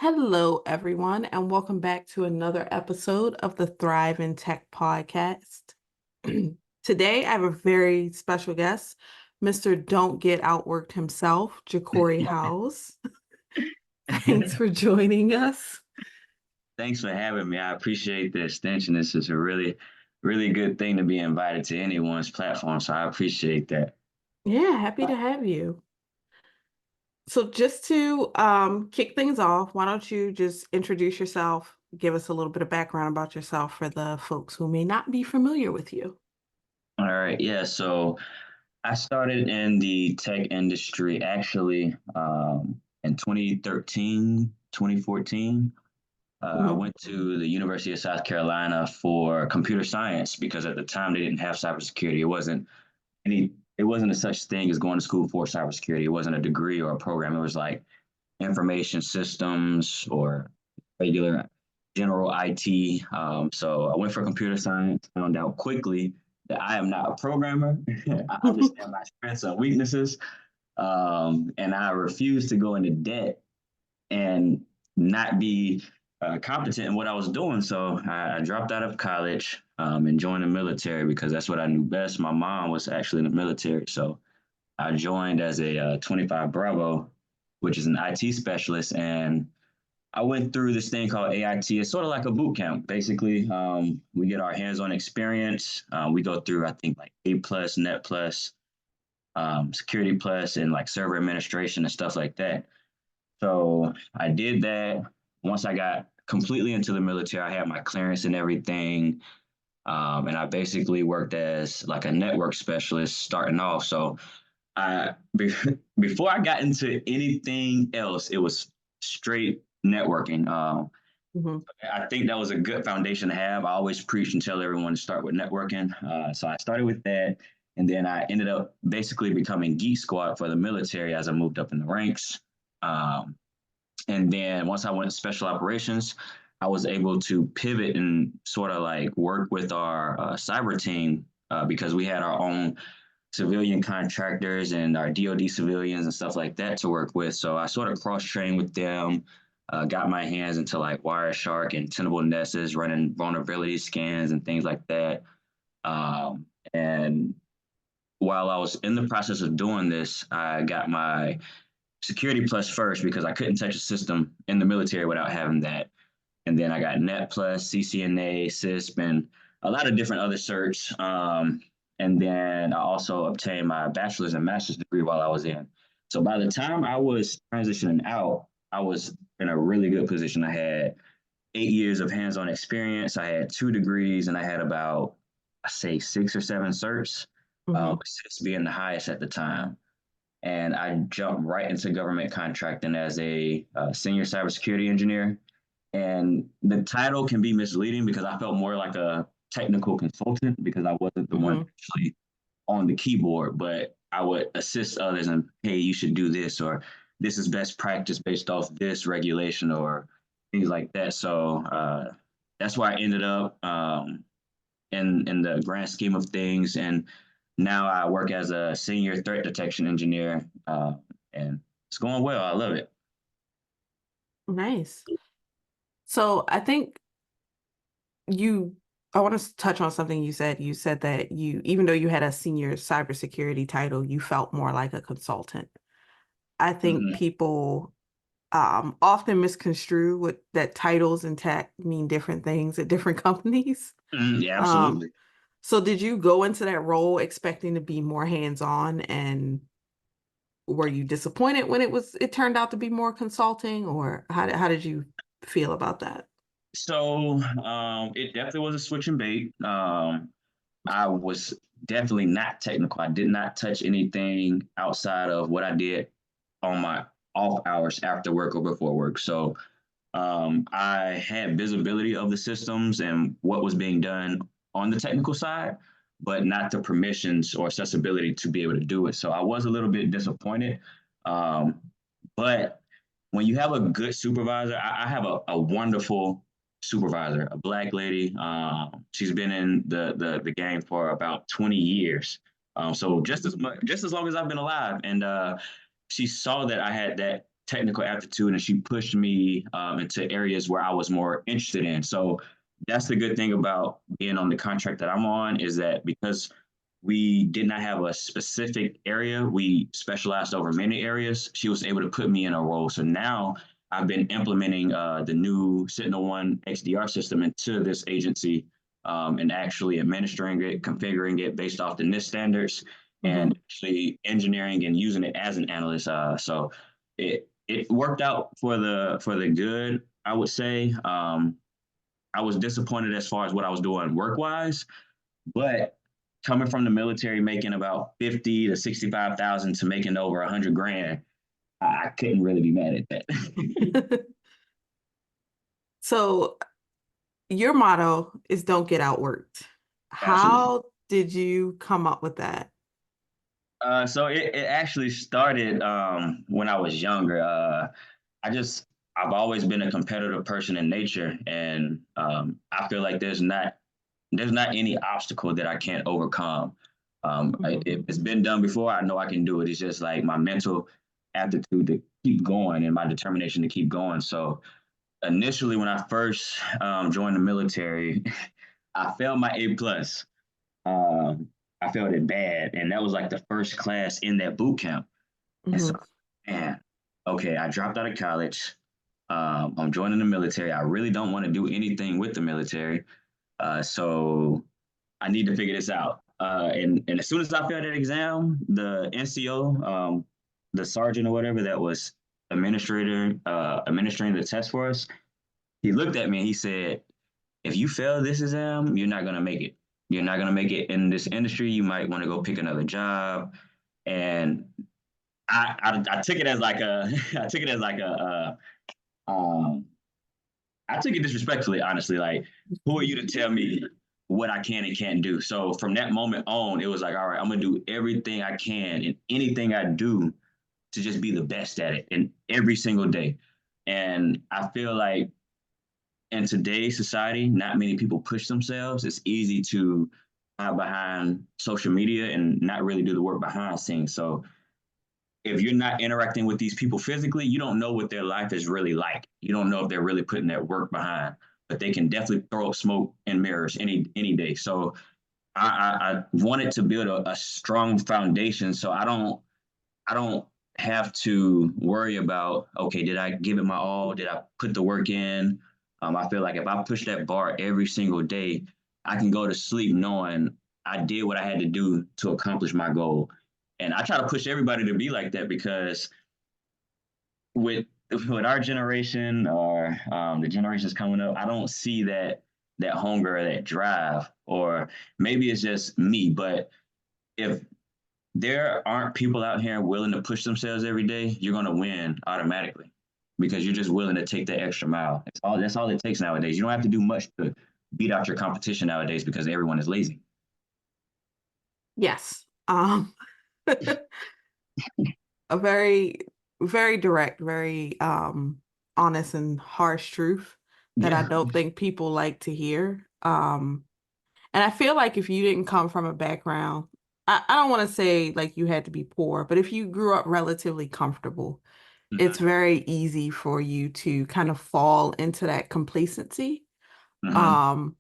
Hello, everyone, and welcome back to another episode of the Thrive in Tech podcast. Today, I have a very special guest, Mr. Don't Get Outworked himself, Jahcorey Howze. Thanks for joining us. Thanks for having me. I appreciate the extension. This is a really good thing to be invited to anyone's platform. So I appreciate that. Yeah, happy to have you. So, just to kick things off, why don't you just introduce yourself, give us a little bit of background about yourself for the folks who may not be familiar with you. All right. Yeah. So I started in the tech industry actually in 2013, 2014. I Mhm. went to the University of South Carolina for computer science because at the time they didn't have cybersecurity. It wasn't a such thing as going to school for cybersecurity. It wasn't a degree or a program. It was like information systems or regular general IT. So I went for computer science, found out quickly that I am not a programmer. I understand my strengths and weaknesses. And I refused to go into debt and not be competent in what I was doing. So I dropped out of college and joined the military because that's what I knew best. My mom was actually in the military. So I joined as a 25 Bravo, which is an IT specialist, and I went through this thing called AIT. It's sort of like a boot camp, basically. We get our hands-on experience. We go through, I think, like A plus, Net plus, Security plus, and like server administration and stuff like that. So I did that. Once I got completely into the military, I had my clearance and everything. And I basically worked as like a network specialist starting off. So I before I got into anything else, it was straight networking. Mhm. I think that was a good foundation to have. I always preach and tell everyone to start with networking. So I started with that, and then I ended up basically becoming Geek Squad for the military as I moved up in the ranks. Um, and then once I went to special operations, I was able to pivot and sort of like work with our cyber team because we had our own civilian contractors and our DoD civilians and stuff like that to work with. So I sort of cross trained with them, got my hands into like Wireshark and Tenable Nessus, running vulnerability scans and things like that. And while I was in the process of doing this, I got my Security Plus first because I couldn't touch a system in the military without having that. And then I got Net Plus, CCNA, CISP, and a lot of different other certs. And then I also obtained my bachelor's and master's degree while I was in. So by the time I was transitioning out, I was in a really good position. I had 8 years of hands-on experience. I had 2 degrees, and I had about, I say, 6 or 7 certs, Mhm. with CISP being the highest at the time. And I jumped right into government contracting as a senior cybersecurity engineer. And the title can be misleading because I felt more like a technical consultant because I wasn't the one Mhm. actually on the keyboard, but I would assist others and, hey, you should do this, or this is best practice based off this regulation, or things like that. So that's where I ended up in the grand scheme of things. And now I work as a senior threat detection engineer, and it's going well. I love it. Nice. So I think you, I want to touch on something you said. You said that you, even though you had a senior cybersecurity title, you felt more like a consultant. I think Mhm. people often misconstrue what that titles in tech mean different things at different companies. Yeah, Um, absolutely. so did you go into that role expecting to be more hands-on, and were you disappointed when it turned out to be more consulting, or how did you feel about that? So it definitely was a switch and bait. I was definitely not technical. I did not touch anything outside of what I did on my off hours after work or before work. So I had visibility of the systems and what was being done on the technical side, but not the permissions or accessibility to be able to do it. So I was a little bit disappointed. Um, but when you have a good supervisor, I have a wonderful supervisor, a black lady. She's been in the game for about 20 years. So just as long as I've been alive, and she saw that I had that technical aptitude, and she pushed me into areas where I was more interested in. So that's the good thing about being on the contract that I'm on, is that because we did not have a specific area, we specialized over many areas. She was able to put me in a role. So now I've been implementing the new Sentinel-1 XDR system into this agency, and actually administering it, configuring it based off the NIST standards, Mm-hmm. and actually engineering and using it as an analyst. So it worked out for the good, I would say. I was disappointed as far as what I was doing work wise, but coming from the military, making about 50 to 65,000 to making over 100 grand, I couldn't really be mad at that. So your motto is don't get outworked. Absolutely. How did you come up with that? So it actually started when I was younger. I just I've always been a competitive person in nature, and I feel like there's not any obstacle that I can't overcome. Mhm. If it's been done before, I know I can do it. It's just like my mental aptitude to keep going and my determination to keep going. So initially, when I first joined the military, I failed my A+. Um, I failed it bad, and that was like the first class in that boot camp. And so, Mhm. man, okay, I dropped out of college. I'm joining the military. I really don't want to do anything with the military. So I need to figure this out. And as soon as I failed that exam, the NCO, the sergeant or whatever that was administering the test for us, he looked at me and he said, "If you fail this exam, you're not gonna make it. You're not gonna make it in this industry. You might want to go pick another job." And I took it as like a I took it as like I took it disrespectfully, honestly. Like, who are you to tell me what I can and can't do? So from that moment on, it was like, all right, I'm gonna do everything I can and anything I do to just be the best at it in every single day. And I feel like in today's society, not many people push themselves. It's easy to hide behind social media and not really do the work behind scenes. So if you're not interacting with these people physically, you don't know what their life is really like. You don't know if they're really putting that work behind, but they can definitely throw up smoke and mirrors any day. So I wanted to build a strong foundation, so I don't have to worry about, okay, did I give it my all? Did I put the work in? I feel like if I push that bar every single day, I can go to sleep knowing I did what I had to do to accomplish my goal. And I try to push everybody to be like that, because with with our generation, or the generations coming up, I don't see that hunger or that drive. Or maybe it's just me, but if there aren't people out here willing to push themselves every day, you're gonna win automatically, because you're just willing to take that extra mile. That's all it takes nowadays. You don't have to do much to beat out your competition nowadays, because everyone is lazy. Yes. A very, very direct, very honest and harsh truth that I Yeah. don't think people like to hear. And I feel like if you didn't come from a background, I don't want to say like you had to be poor, but if you grew up relatively comfortable, it's Mm-hmm. very easy for you to kind of fall into that complacency, Mm-hmm. um,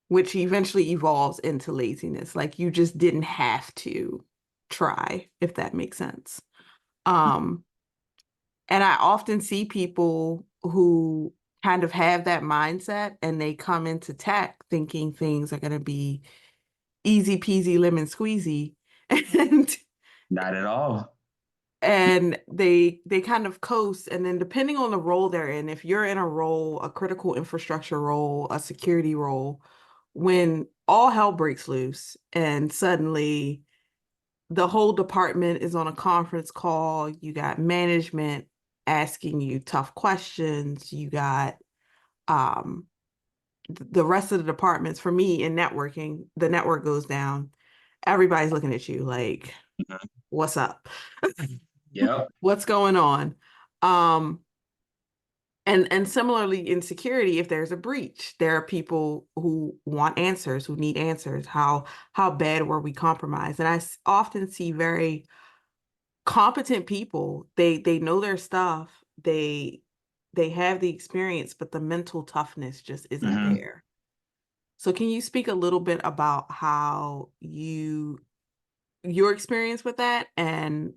which eventually evolves into laziness. Like you just didn't have to try, if that makes sense. Um, and I often see people who kind of have that mindset and they come into tech thinking things are going to be easy peasy lemon squeezy. And Not at all. they kind of coast, and then depending on the role they're in, if you're in a role, a critical infrastructure role, a security role, when all hell breaks loose and suddenly the whole department is on a conference call, you got management asking you tough questions, you got um the rest of the departments. For me in networking, the network goes down, everybody's looking at you like, Mhm. what's up? Yep. What's going on? um and similarly in security, if there's a breach, there are people who want answers, who need answers. How bad were we compromised? And often see very competent people. They know their stuff, they have the experience, but the mental toughness just isn't Hmm. there. So can you speak a little bit about how your experience with that, and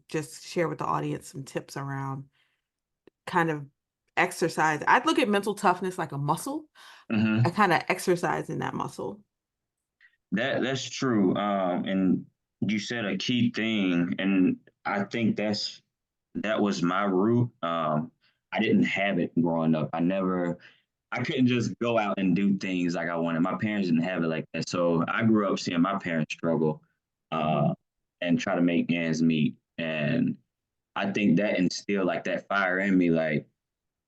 just share with the audience some tips around kind of exercise? I'd look at mental toughness like a muscle. I Hmm. kind of exercise in that muscle. That's true. And you said a key thing, and I think that was my root. I didn't have it growing up. I couldn't just go out and do things like I wanted. My parents didn't have it like that. So I grew up seeing my parents struggle, Mhm. uh, and try to make ends meet. And I think that instilled like that fire in me. Like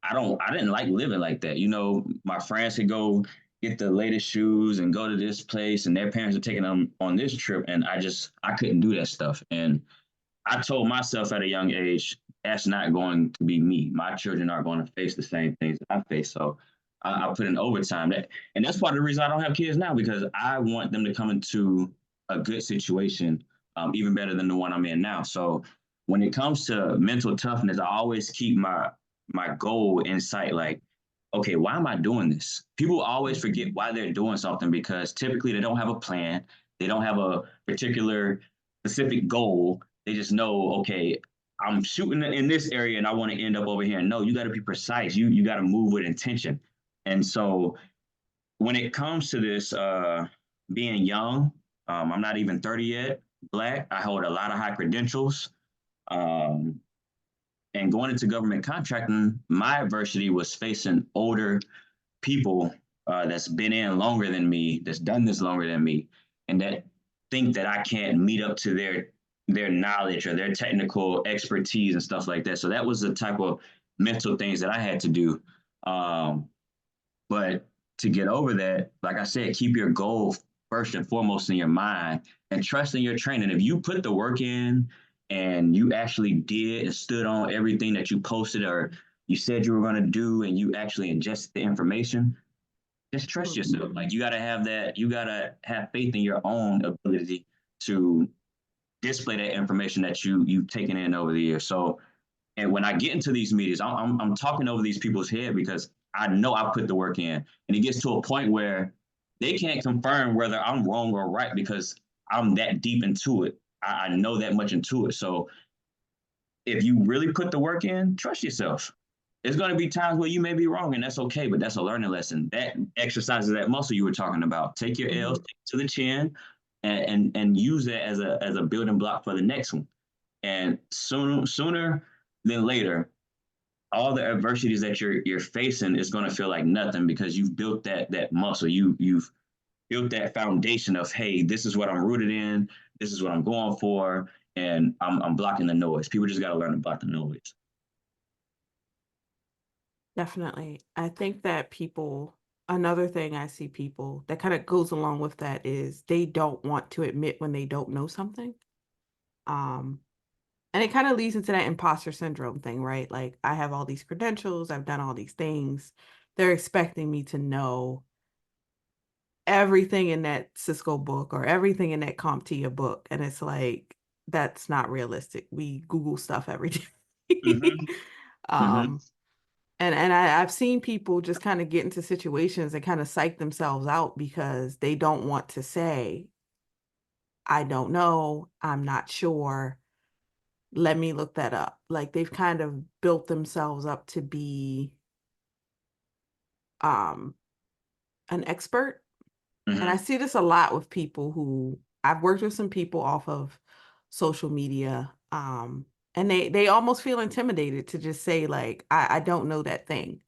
I didn't like living like that. You know, my friends could go get the latest shoes and go to this place, and their parents are taking them on this trip, and I couldn't do that stuff. And I told myself at a young age, that's not going to be me. My children are going to face the same things that I face. So I put in overtime. And that's part of the reason I don't have kids now, because I want them to come into a good situation, even better than the one I'm in now. So when it comes to mental toughness, I always keep my goal in sight. Like, okay, why am I doing this? People always forget why they're doing something because typically they don't have a plan. They don't have a particular specific goal. They just know, okay, I'm shooting in this area and I want to end up over here. No, you got to be precise. You got to move with intention. And so when it comes to this, being young, I'm not even 30 yet, Black. I hold a lot of high credentials. Um, and going into government contracting, my adversity was facing older people, that's been in longer than me, that's done this longer than me, and that think that I can't meet up to their knowledge or their technical expertise and stuff like that. So that was the type of mental things that I had to do. Um, but to get over that, like I said, keep your goal first and foremost in your mind and trust in your training. If you put the work in and you actually did and stood on everything that you posted or you said you were going to do and you actually ingested the information, just trust Mhm. yourself. Like you gotta have faith in your own ability to display that information that you've taken in over the years. So, and when I get into these meetings, I'm talking over these people's head because I know I put the work in, and it gets to a point where they can't confirm whether I'm wrong or right because I'm that deep into it. I know that much into it. So if you really put the work in, trust yourself. There's going to be times where you may be wrong, and that's okay, but that's a learning lesson. That exercises that muscle you were talking about. Take your L's, Mhm. take it to the chin, and use that as a building block for the next one. And sooner than later, all the adversities that you're facing is going to feel like nothing because you've built that muscle. You've built that foundation of, hey, this is what I'm rooted in, this is what I'm going for, and I'm blocking the noise. People just got to learn to block the noise. Definitely. I think that another thing I see people that kind of goes along with that is they don't want to admit when they don't know something. Um, and it kind of leads into that imposter syndrome thing, right? Like, I have all these credentials, I've done all these things. They're expecting me to know everything in that Cisco book or everything in that CompTIA book. And it's like, that's not realistic. We Google stuff every day. Mm-hmm. Mm-hmm. um, I've seen people just kind of get into situations and kind of psych themselves out because they don't want to say, I don't know, I'm not sure, let me look that up. Like, they've kind of built themselves up to be um an expert. And I Mm-hmm. see this a lot with people who I've worked with some people off of social media. And they almost feel intimidated to just say, like, I don't know that thing.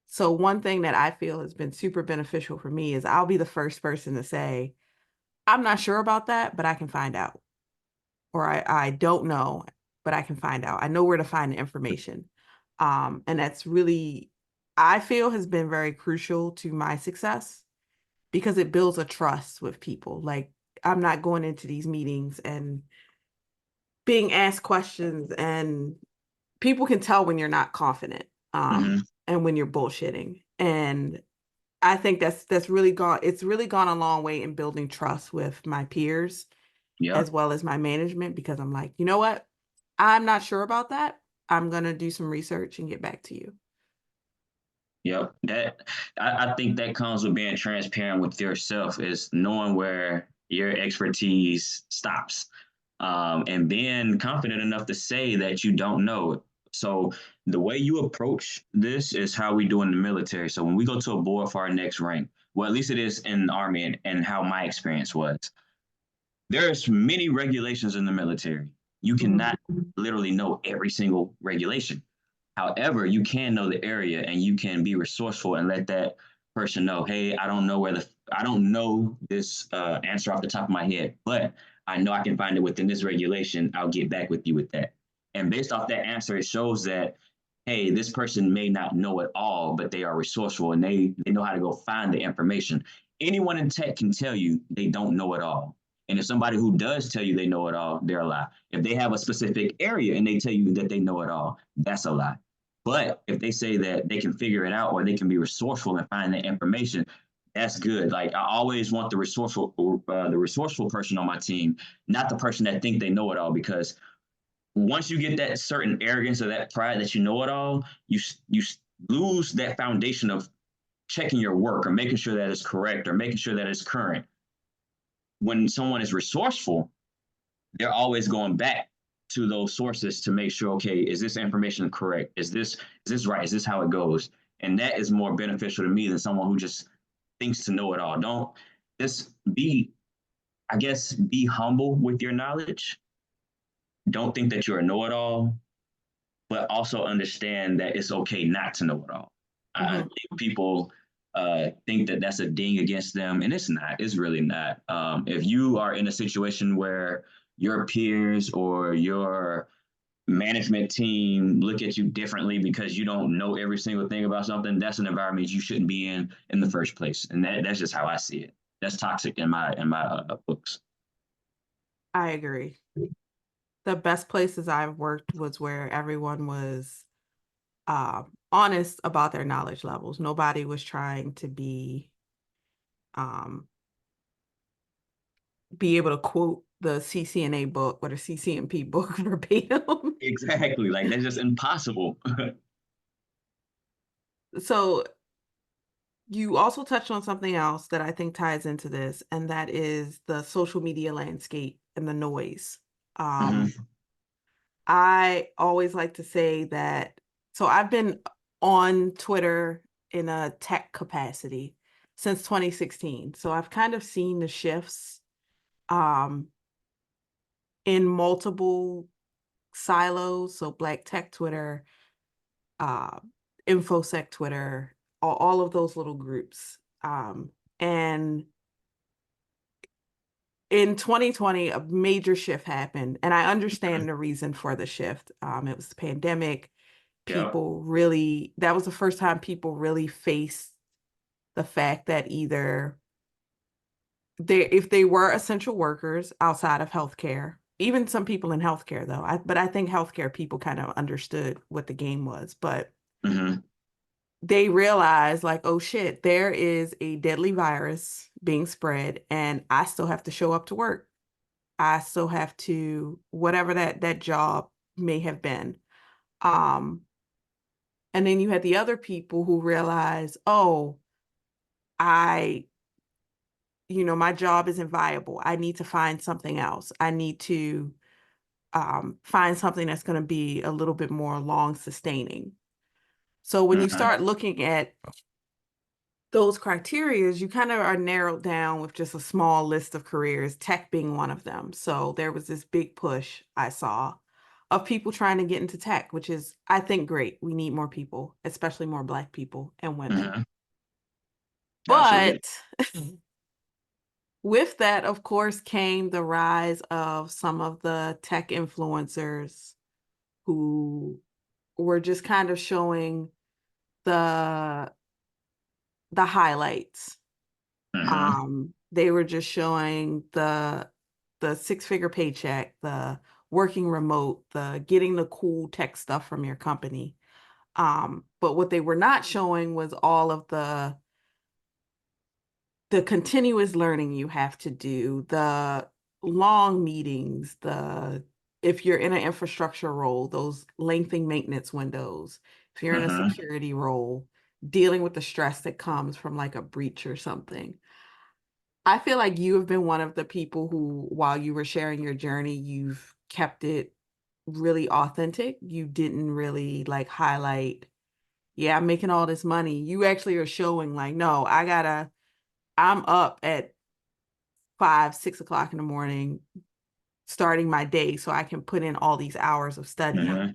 So one thing that I feel has been super beneficial for me is I'll be the first person to say, I'm not sure about that, but I can find out. Or I don't know, but I can find out. I know where to find the information. And that's really, I feel, has been very crucial to my success because it builds a trust with people. Like, I'm not going into these meetings and being asked questions, and people can tell when you're not confident, Mm-hmm. and when you're bullshitting. And I think it's really gone a long way in building trust with my peers as Yep. well as my management, because I'm like, you know what? I'm not sure about that, I'm going to do some research and get back to you. Yep. I think that comes with being transparent with yourself, is knowing where your expertise stops. And being confident enough to say that you don't know. So the way you approach this is how we do in the military. So when we go to a board for our next rank, well, at least it is in the Army, and how my experience was. There's many regulations in the military. You Mhm. cannot literally know every single regulation. However, you can know the area, and you can be resourceful and let that person know, hey, I don't know this answer off the top of my head, but I know I can find it within this regulation. I'll get back with you with that. And based off that answer, it shows that, hey, this person may not know it all, but they are resourceful, and they know how to go find the information. Anyone in tech can tell you they don't know it all. And if somebody who does tell you they know it all, they're a lie. If they have a specific area and they tell you that they know it all, that's a lie. But if they say that they can figure it out, or they can be resourceful and find the information, that's good. Like, I always want the resourceful person on my team, not the person that think they know it all. Because once you get that certain arrogance or that pride that you know it all, you lose that foundation of checking your work, or making sure that it's correct, or making sure that it's current. When someone is resourceful, they're always going back to those sources to make sure, okay, is this information correct? Is this right? Is this how it goes? And that is more beneficial to me than someone who just thinks to know it all. Don't just be, I guess, be humble with your knowledge. Don't think that you're a know-it-all, but also understand that it's okay not to know it all. I Mhm. think people think that that's a ding against them, and it's not. It's really not. If you are in a situation where your peers or your management team look at you differently because you don't know every single thing about something, that's an environment you shouldn't be in the first place. And that's just how I see it. That's toxic in my books. I agree. The best places I've worked was where everyone was honest about their knowledge levels. Nobody was trying to um, be able to quote the CCNA book or the CCNP book verbatim. Exactly. Like, that's just impossible. So you also touched on something else that I think ties into this, and that is the social media landscape and the noise. Um, Hmm. I always like to say that, so I've been on Twitter in a tech capacity since 2016. So I've kind of seen the shifts um, in multiple silos. So Black Tech Twitter, uh, InfoSec Twitter, all of those little groups. And in 2020, a major shift happened, and I understand the reason for the shift. It was the pandemic. Yep. People really, that was the first time people really faced the fact that either if they were essential workers outside of healthcare, even some people in healthcare though, but I think healthcare people kind of understood what the game was, but Hmm. they realized like, oh shit, there is a deadly virus being spread, and I still have to show up to work. I still have to, whatever that job may have been. Um, and then you had the other people who realize, oh, I, my job isn't viable. I need to find something else. I need to find something that's going to be a little bit more long sustaining. So when you Hmm. start looking at those criterias, you kind of are narrowed down with just a small list of careers, tech being one of them. So there was this big push I saw of people trying to get into tech, which is, I think, great. We need more people, especially more Black people and women. Hmm. Absolutely. But with that, of course, came the rise of some of the tech influencers who were just kind of showing the highlights. Hmm. They were just showing the six-figure paycheck, the working remote, the getting the cool tech stuff from your company. But what they were not showing was all of the continuous learning you have to do, the long meetings, the if you're in an infrastructure role, those lengthening maintenance windows, if you're in a Mm-hmm. security role, dealing with the stress that comes from like a breach or something. I feel like you have been one of the people who, while you were sharing your journey, you've kept it really authentic. You didn't really like highlight, yeah, I'm making all this money. You actually are showing like, no, I'm up at 5, 6 o'clock in the morning, starting my day so I can put in all these hours of studying. Mm-hmm.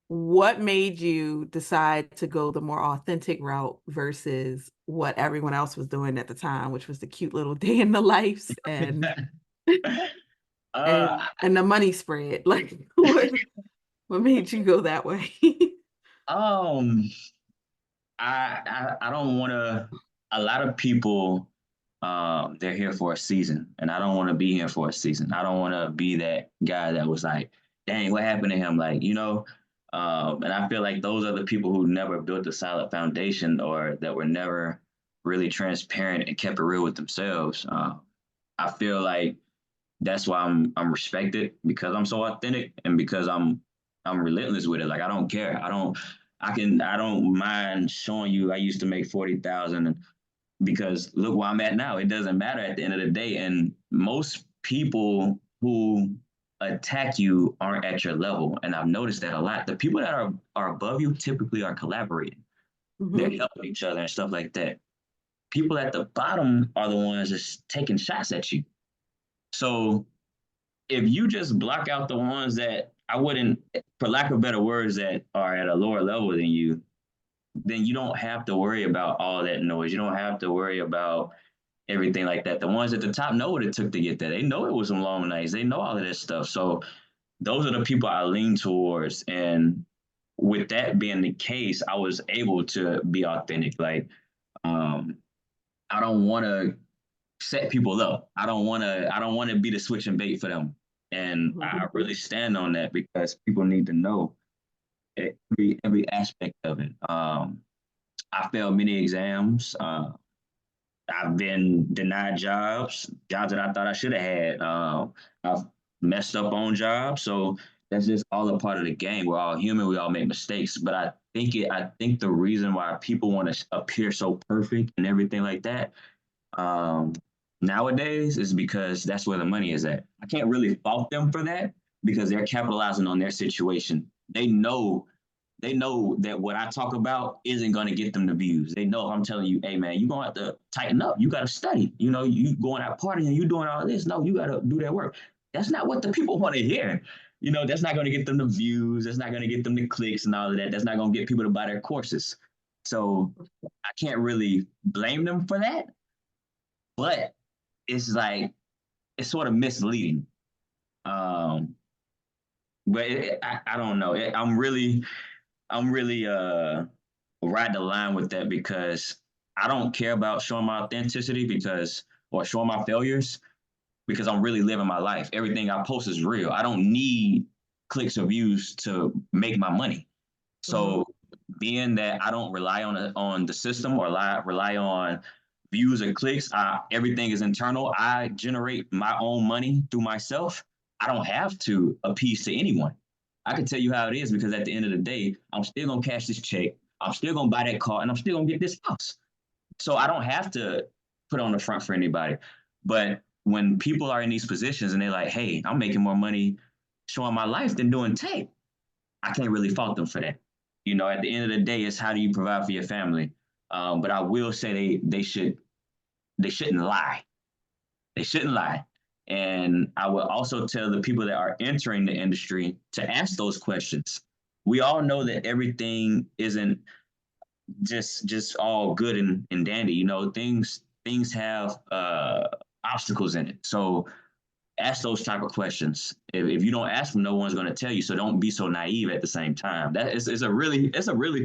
What made you decide to go the more authentic route versus what everyone else was doing at the time, which was the cute little day in the lives uh, and the money spread? Like what made you go that way? um, I don't want to. A lot of people, they're here for a season, and I don't want to be here for a season. I don't want to be that guy that was like, "Dang, what happened to him?" Like, and I feel like those are the people who never built a solid foundation or that were never really transparent and kept it real with themselves. I feel like that's why I'm respected because I'm so authentic and because I'm relentless with it. Like I don't care. I don't mind showing you I used to make 40,000 because look where I'm at now. It doesn't matter at the end of the day. And most people who attack you aren't at your level. And I've noticed that a lot. The people that are above you typically are collaborating. They're Mhm. helping each other and stuff like that. People at the bottom are the ones just taking shots at you. So if you just block out the ones that I wouldn't, for lack of better words, that are at a lower level than you, then you don't have to worry about all that noise. You don't have to worry about everything like that. The ones at the top know what it took to get there. They know it was some long nights. They know all of this stuff. So those are the people I lean towards. And with that being the case, I was able to be authentic. Like, um, I don't want to set people up. I don't want to be the switching bait for them. And I Mhm. really stand on that because people need to know every aspect of it. I failed many exams. I've been denied jobs that I thought I should have had. I've messed up on jobs, so that's just all a part of the game. We're all human. We all make mistakes. But I think the reason why people want to appear so perfect and everything like that um, nowadays is because that's where the money is at. I can't really fault them for that because they're capitalizing on their situation. They know that what I talk about isn't going to get them the views. They know if I'm telling you, hey man, you're gonna have to tighten up. You got to study. You going out partying, you doing all this. No, you got to do that work. That's not what the people want to hear. That's not going to get them the views. That's not going to get them the clicks and all of that. That's not going to get people to buy their courses. So I can't really blame them for that, but it's like it's sort of misleading. Um, but I don't know. I'm really ride the line with that because I don't care about showing my authenticity or showing my failures because I'm really living my life. Everything I post is real. I don't need clicks or views to make my money. Mhm. So being that I don't rely on the system or rely on views or clicks, everything is internal. I generate my own money through myself. I don't have to appease to anyone. I can tell you how it is because at the end of the day, I'm still gonna cash this check. I'm still gonna buy that car, and I'm still gonna get this house. So I don't have to put on the front for anybody. But when people are in these positions and they're like, "Hey, I'm making more money showing my life than doing tape," I can't really fault them for that. At the end of the day, it's how do you provide for your family. But I will say they shouldn't lie. They shouldn't lie. And I will also tell the people that are entering the industry to ask those questions. We all know that everything isn't just all good and dandy. Things have obstacles in it. So ask those type of questions. If you don't ask them, no one's going to tell you. So don't be so naive at the same time. That is it's a really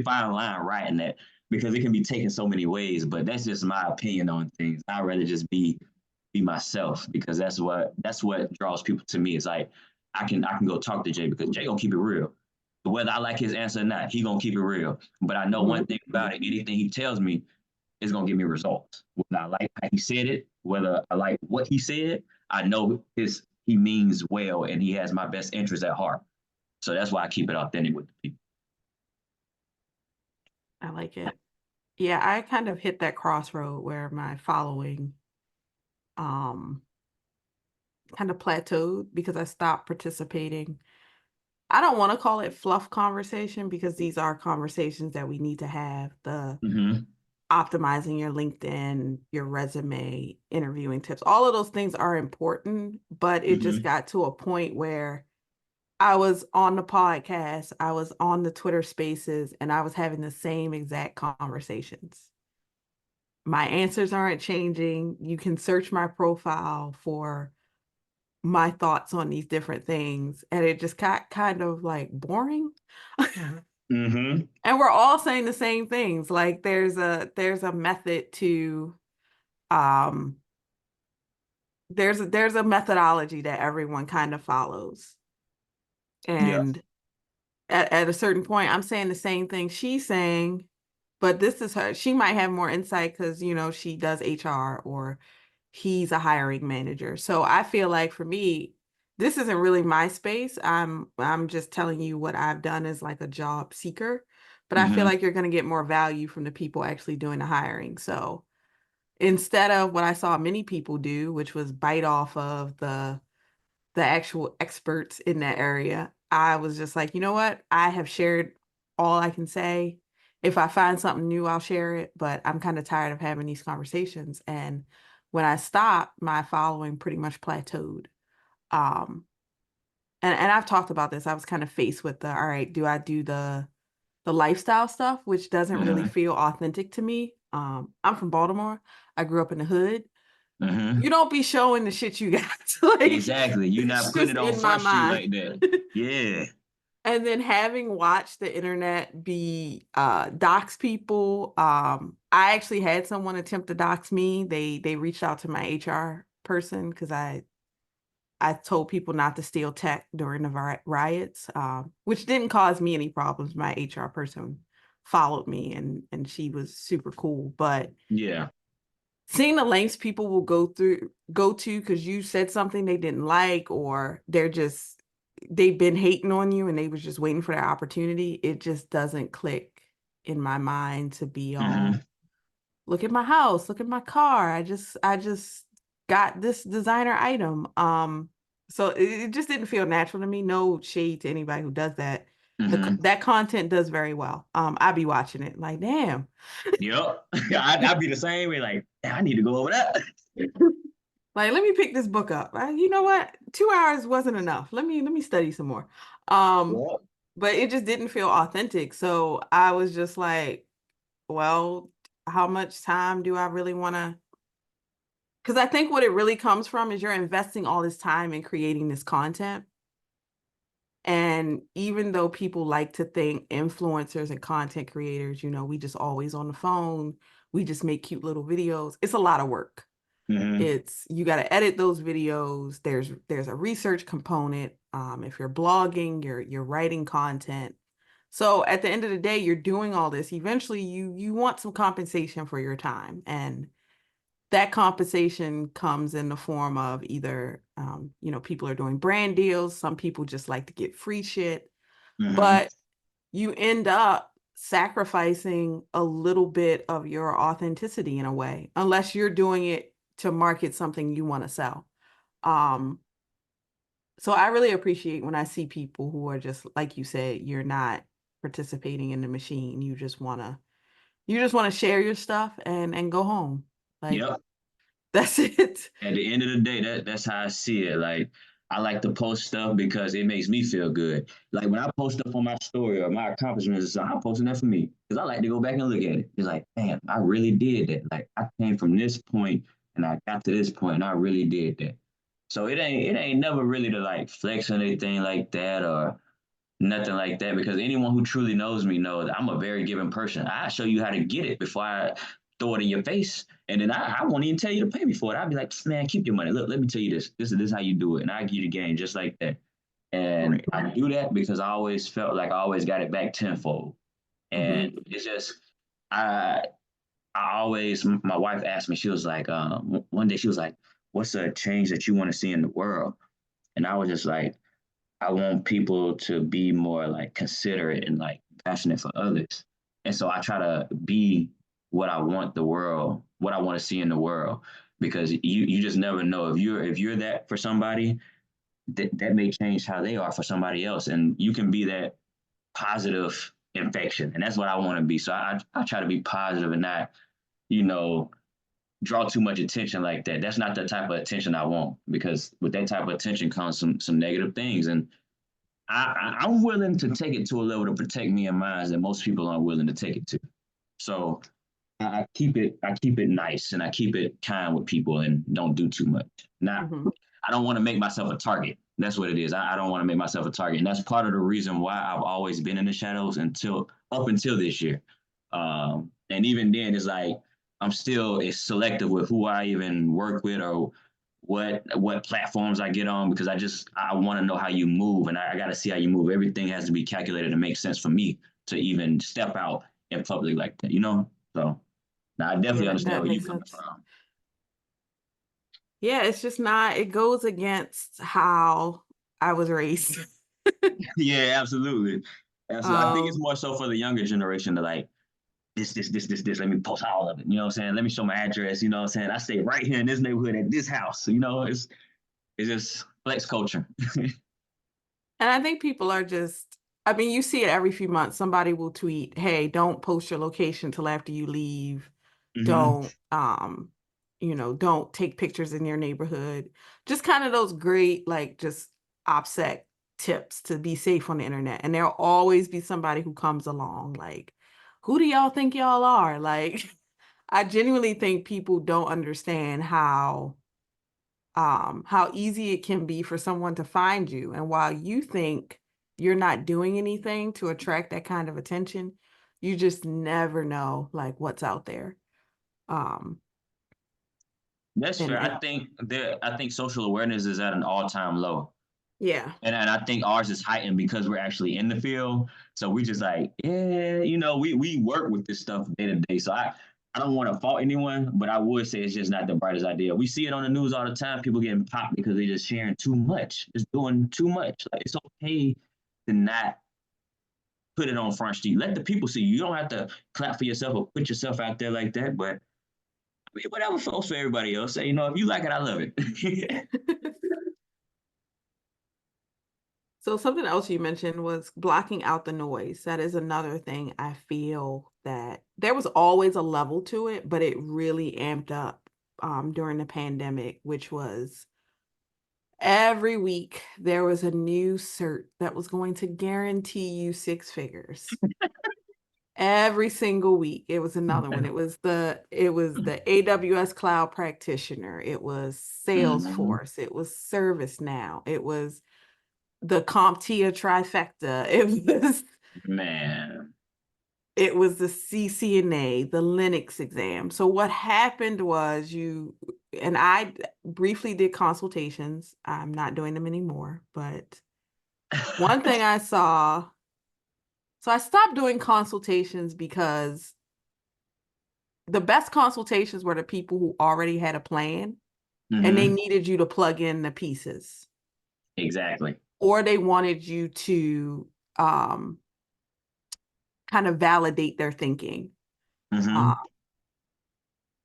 fine line writing that because it can be taken so many ways. But that's just my opinion on things. I'd rather just be myself because that's what draws people to me. It's like I can go talk to Jay because Jay gonna keep it real. Whether I like his answer or not, he gonna keep it real. But I know one Mhm. thing about it: anything he tells me is gonna give me results. Whether I like how he said it, whether I like what he said, I know he means well and he has my best interest at heart. So that's why I keep it authentic with the people. I like it. Yeah, I kind of hit that crossroad where my following um kind of plateaued because I stopped participating. I don't want to call it fluff conversation because these are conversations that we need to have. The Mm-hmm. optimizing your LinkedIn, your resume, interviewing tips, all of those things are important, but it just Mm-hmm. got to a point where I was on the podcast, I was on the Twitter spaces, and I was having the same exact conversations. My answers aren't changing. You can search my profile for my thoughts on these different things, and it just got kind of like boring. Mm-hmm. And we're all saying the same things. Like there's a method to um there's a methodology that everyone kind of follows. Yeah. And at a certain point, I'm saying the same thing she's saying, but this is her. She might have more insight because, she does HR or he's a hiring manager. So I feel like for me, this isn't really my space. I'm just telling you what I've done as like a job seeker, but I feel Mm-hmm. like you're going to get more value from the people actually doing the hiring. So instead of what I saw many people do, which was bite off of the actual experts in that area, I was just like, you know what? I have shared all I can say. If I find something new, I'll share it, but I'm kind of tired of having these conversations. And when I stopped, my following pretty much plateaued. Um, and I've talked about this. I was kind of faced with all right, do I do the lifestyle stuff, which doesn't really Mm-hmm. feel authentic to me? I'm from Baltimore. I grew up in the hood. Mm-hmm. You don't be showing the shit you got. Like, Exactly. You're it's not putting just it on in my Front Street mind. like that. Yeah. And then having watched the internet be dox people, I actually had someone attempt to dox me. They reached out to my HR person because I told people not to steal tech during the riots, which didn't cause me any problems. My HR person followed me and she was super cool. But Yeah. seeing the lengths people will go to because you said something they didn't like, or they've been hating on you and they was just waiting for their opportunity, it just doesn't click in my mind to be Mm-hmm. all, look at my house, look at my car, I just got this designer item. So it just didn't feel natural to me. No shade to anybody who does that. Mm-hmm. That content does very well. I'd be watching it like, damn. Yep. I'd be the same way, like, I need to go over that. Like, let me pick this book up. You know what? 2 hours wasn't enough. Let me study some more. Um, Yep. but it just didn't feel authentic. So I was just like, well, how much time do I really want to? Because I think what it really comes from is you're investing all this time in creating this content. And even though people like to think influencers and content creators, we just always on the phone, we just make cute little videos. It's a lot of work. Mm-hmm. It's you got to edit those videos. There's a research component. If you're blogging, you're writing content. So at the end of the day, you're doing all this. Eventually, you want some compensation for your time, and that compensation comes in the form of either, people are doing brand deals. Some people just like to get free shit, Mm-hmm. but you end up sacrificing a little bit of your authenticity in a way, unless you're doing it to market something you want to sell. Um, so I really appreciate when I see people who are just like you said, you're not participating in the machine. You just want to share your stuff and go home. Like Yep. that's it. At the end of the day, that's how I see it. Like, I like to post stuff because it makes me feel good. Like when I post stuff on my story or my accomplishments, so I'm posting that for me because I like to go back and look at it. It's like, man, I really did that. Like I came from this point and I got to this point and I really did that. So it ain't never really to like flex or anything like that or nothing like that because anyone who truly knows me knows I'm a very giving person. I show you how to get it before I throw it in your face. And then I won't even tell you to pay me for it. I'll be like, man, keep your money. Look, let me tell you this. This is how you do it. And I give you the game just like that. And Right. I do that because I always felt like I always got it back tenfold. Hmm. And it's just I I always my wife asked me, she was like, one day she was like, what's a change that you want to see in the world? And I was just like, I want people to be more like considerate and like passionate for others. And so I try to be what I want the world, what I want to see in the world, because you just never know if you're that for somebody, that may change how they are for somebody else, and you can be that positive infection, and that's what I want to be. So I try to be positive and not, you know, draw too much attention like that. That's not the type of attention I want, because with that type of attention comes some negative things, and I'm willing to take it to a level to protect me and mine that most people aren't willing to take it to. So I keep it nice and I keep it kind with people and don't do too much. Not Mhm. I don't want to make myself a target. That's what it is. I don't want to make myself a target, and that's part of the reason why I've always been in the shadows until up until this year. And even then, it's like I'm still selective with who I even work with or what platforms I get on, because I want to know how you move, and I got to see how you move. Everything has to be calculated to make sense for me to even step out in public like that, you know. So now I Yeah, definitely understand that where you're makes coming sense. from. Yeah, it's just not, it goes against how I was raised. Yeah, absolutely. Absolutely. I think it's Um, more so for the younger generation to like this. Let me post all of it. You know what I'm saying? Let me show my address. You know what I'm saying? I stay right here in this neighborhood at this house. You know, it's just flex culture. and I think people are just, I mean, you see it every few months. Somebody will tweet, "Hey, don't post your location till after you leave. Hmm. Don't, don't take pictures in your neighborhood." Just kind of those great, like, just OPSEC tips to be safe on the internet. And there'll always be somebody who comes along, like, who do y'all think y'all are? Like, I genuinely think people don't understand how easy it can be for someone to find you. And while you think you're not doing anything to attract that kind of attention, you just never know like what's out there. Um, That's fair. and I think social awareness is at an all-time low. yeah, And I think ours is heightened because we're actually in the field. So we just like, yeah, you know, we work with this stuff day to day. So I don't want to fault anyone, but I would say it's just not the brightest idea. We see it on the news all the time, people getting popped because they're just sharing too much, just doing too much. Like it's okay to not put it on Front Street. Let the people see you. You don't have to clap for yourself or put yourself out there like that. But I mean, whatever flows for everybody else. Say, you know, if you like it, I love it. so something else you mentioned was blocking out the noise. That is another thing I feel that there was always a level to it, but it really amped up during the pandemic, which was every week there was a new cert that was going to guarantee you six figures. Every single week it was another one. It was the AWS cloud practitioner, it was Hmm. Salesforce, it was ServiceNow, it was the CompTIA trifecta. Man. It was the CCNA, the Linux exam. So what happened was and I briefly did consultations. I'm not doing them anymore, but one thing I saw, so I stopped doing consultations because the best consultations were the people who already had a plan and they Hmm. needed you to plug in the pieces, Exactly. or they wanted you to um, kind of validate their thinking. Uh, Hmm.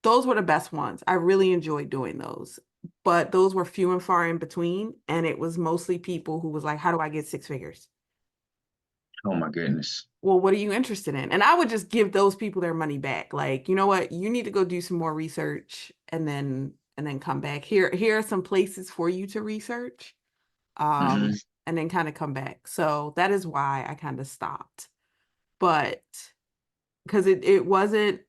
those were the best ones. I really enjoyed doing those, but those were few and far in between. And it was mostly people who was like, how do I get six figures? Oh my goodness. Well, what are you interested in? And I would just give those people their money back. Like, you know what? You need to go do some more research and then come back. Here are some places for you to research. Hmm. And then kind of come back. So that is why I kind of stopped. But because it wasn't,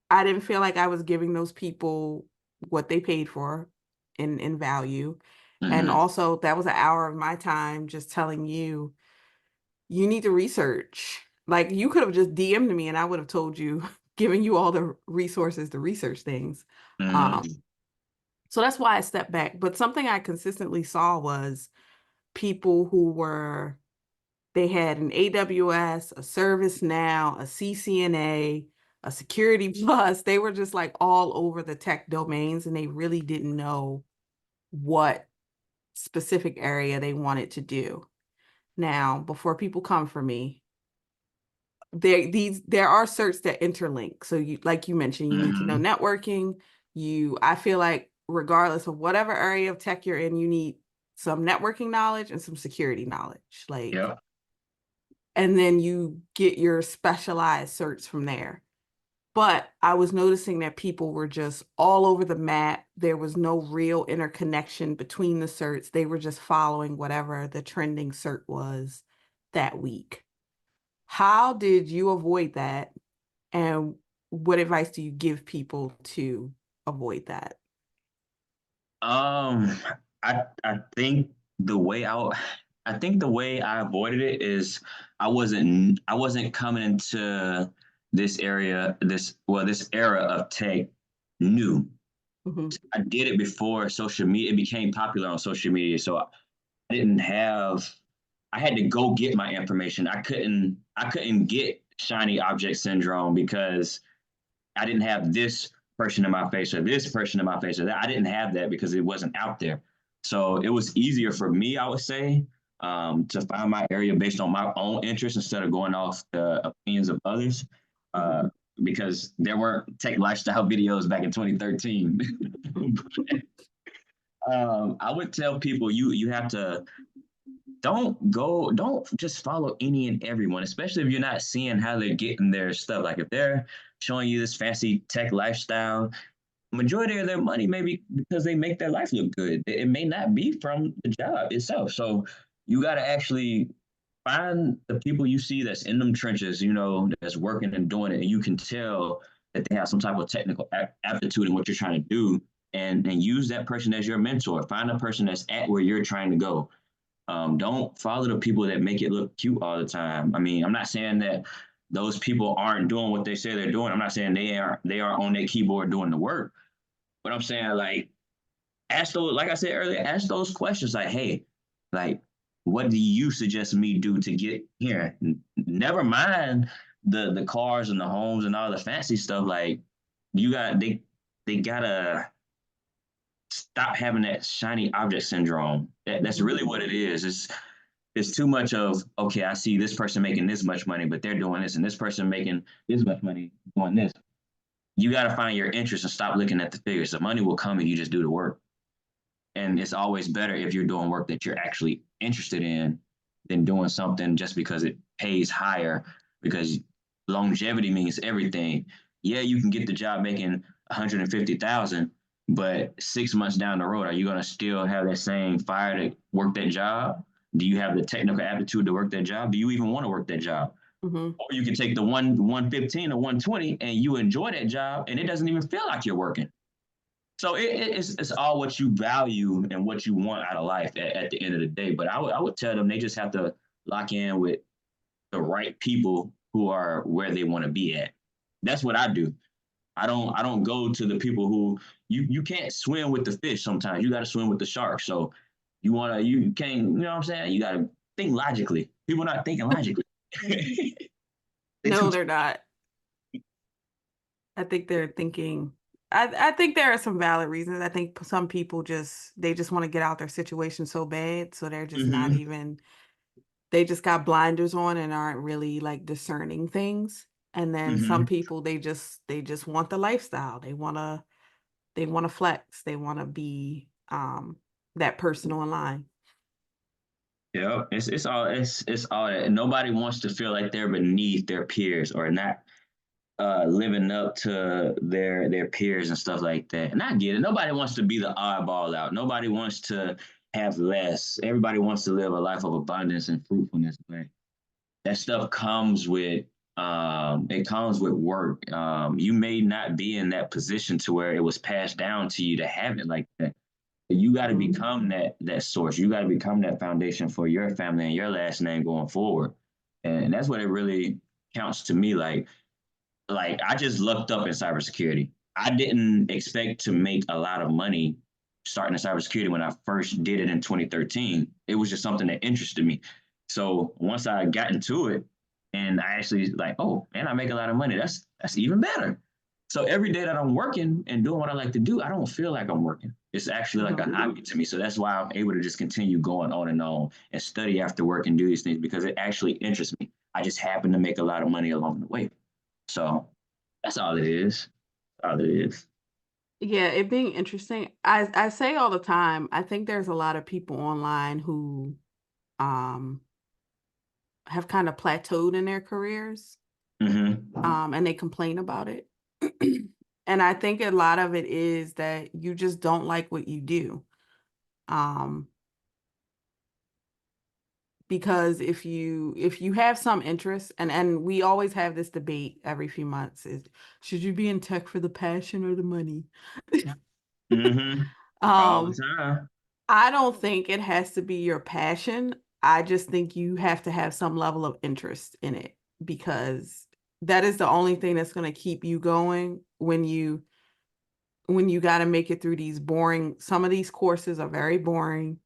I didn't feel like I was giving those people what they paid for in value. And Hmm. also that was an hour of my time just telling you, you need to research. Like you could have just DM'd me and I would have told you, giving you all the resources to research things. Hmm. Um, so that's why I stepped back. But something I consistently saw was people they had an AWS, a ServiceNow, a CCNA, a Security Plus. They were just like all over the tech domains and they really didn't know what specific area they wanted to do. Now, before people come for me, there are certs that interlink. So you, like you mentioned, you need to know networking. I feel like regardless of whatever area of tech you're in, you need some networking knowledge and some security knowledge. Yeah. And then you get your specialized certs from there. But I was noticing that people were just all over the map. There was no real interconnection between the certs. They were just following whatever the trending cert was that week. How did you avoid that? And what advice do you give people to avoid that? Um, I think I think the way I avoided it is I wasn't coming into this era of tech new. Mm-hmm. I did it before social media. It became popular on social media, so I didn't have. I had to go get my information. I couldn't get shiny object syndrome because I didn't have this person in my face or this person in my face or that. I didn't have that because it wasn't out there. So it was easier for me, I would say, to find my area based on my own interests instead of going off the opinions of others. Uh, because there weren't tech lifestyle videos back in 2013. I would tell people you have to don't just follow any and everyone, especially if you're not seeing how they're getting their stuff. Like if they're showing you this fancy tech lifestyle, majority of their money maybe because they make their life look good. It may not be from the job itself. So you got to actually find the people you see that's in them trenches, that's working and doing it, and you can tell that they have some type of technical aptitude in what you're trying to do, and use that person as your mentor. Find a person that's at where you're trying to go. Don't follow the people that make it look cute all the time. I mean, I'm not saying that those people aren't doing what they say they're doing. I'm not saying they are on their keyboard doing the work. But I'm saying like ask those, like I said earlier, ask those questions like, hey, like, what do you suggest me do to get here? Never mind the cars and the homes and all the fancy stuff. Like you got they gotta stop having that shiny object syndrome. That's really what it is. It's too much of, okay, I see this person making this much money, but they're doing this, and this person making this much money doing this. You got to find your interest and stop looking at the figures. The money will come if you just do the work. And it's always better if you're doing work that you're actually interested in than doing something just because it pays higher, because longevity means everything. Yeah, you can get the job making 150,000, but 6 months down the road, are you going to still have that same fire to work that job? Do you have the technical aptitude to work that job? Do you even want to work that job? Mm-hmm. Or you can take the 115 or 120 and you enjoy that job and it doesn't even feel like you're working. So it's all what you value and what you want out of life at the end of the day. But I would tell them they just have to lock in with the right people who are where they want to be at. That's what I do. I don't go to the people who you can't swim with the fish sometimes. You got to swim with the shark. So you can't, what I'm saying? You got to think logically. People not thinking logically. They too No, they're not. I think they're thinking. I think there are some valid reasons. I think some people they just want to get out their situation so bad, so they're just not hmm even. They just got blinders on and aren't really like discerning things. And then some hmm people they just want the lifestyle. They want to flex. They want to be that person online. Yeah, it's all that. Nobody wants to feel like they're beneath their peers or not living up to their peers and stuff like that. And I get it. Nobody wants to be the oddball out. Nobody wants to have less. Everybody wants to live a life of abundance and fruitfulness. But that stuff comes with it comes with work. You may not be in that position to where it was passed down to you to have it like that. You got to Mhm. become that source. You got to become that foundation for your family and your last name going forward. And that's what it really counts to me. Like I just looked up in cybersecurity. I didn't expect to make a lot of money starting in cybersecurity when I first did it in 2013. It was just something that interested me. So once I got into it and I actually like, oh man, I make a lot of money. That's even better. So every day that I'm working and doing what I like to do, I don't feel like I'm working. It's actually like a Mhm. hobby to me. So that's why I'm able to just continue going on and study after work and do these things because it actually interests me. I just happen to make a lot of money along the way. So that's all it is. All it is. Yeah, it being interesting. I say all the time, I think there's a lot of people online who um have kind of plateaued in their careers, Mm-hmm. and they complain about it. And I think a lot of it is that you just don't like what you do. Um, because if you have some interest, and we always have this debate every few months, is should you be in tech for the passion or the money? Mm-hmm. All the Um, time. I don't think it has to be your passion. I just think you have to have some level of interest in it because that is the only thing that's going to keep you going when you got to make it through these boring. Some of these courses are very boring.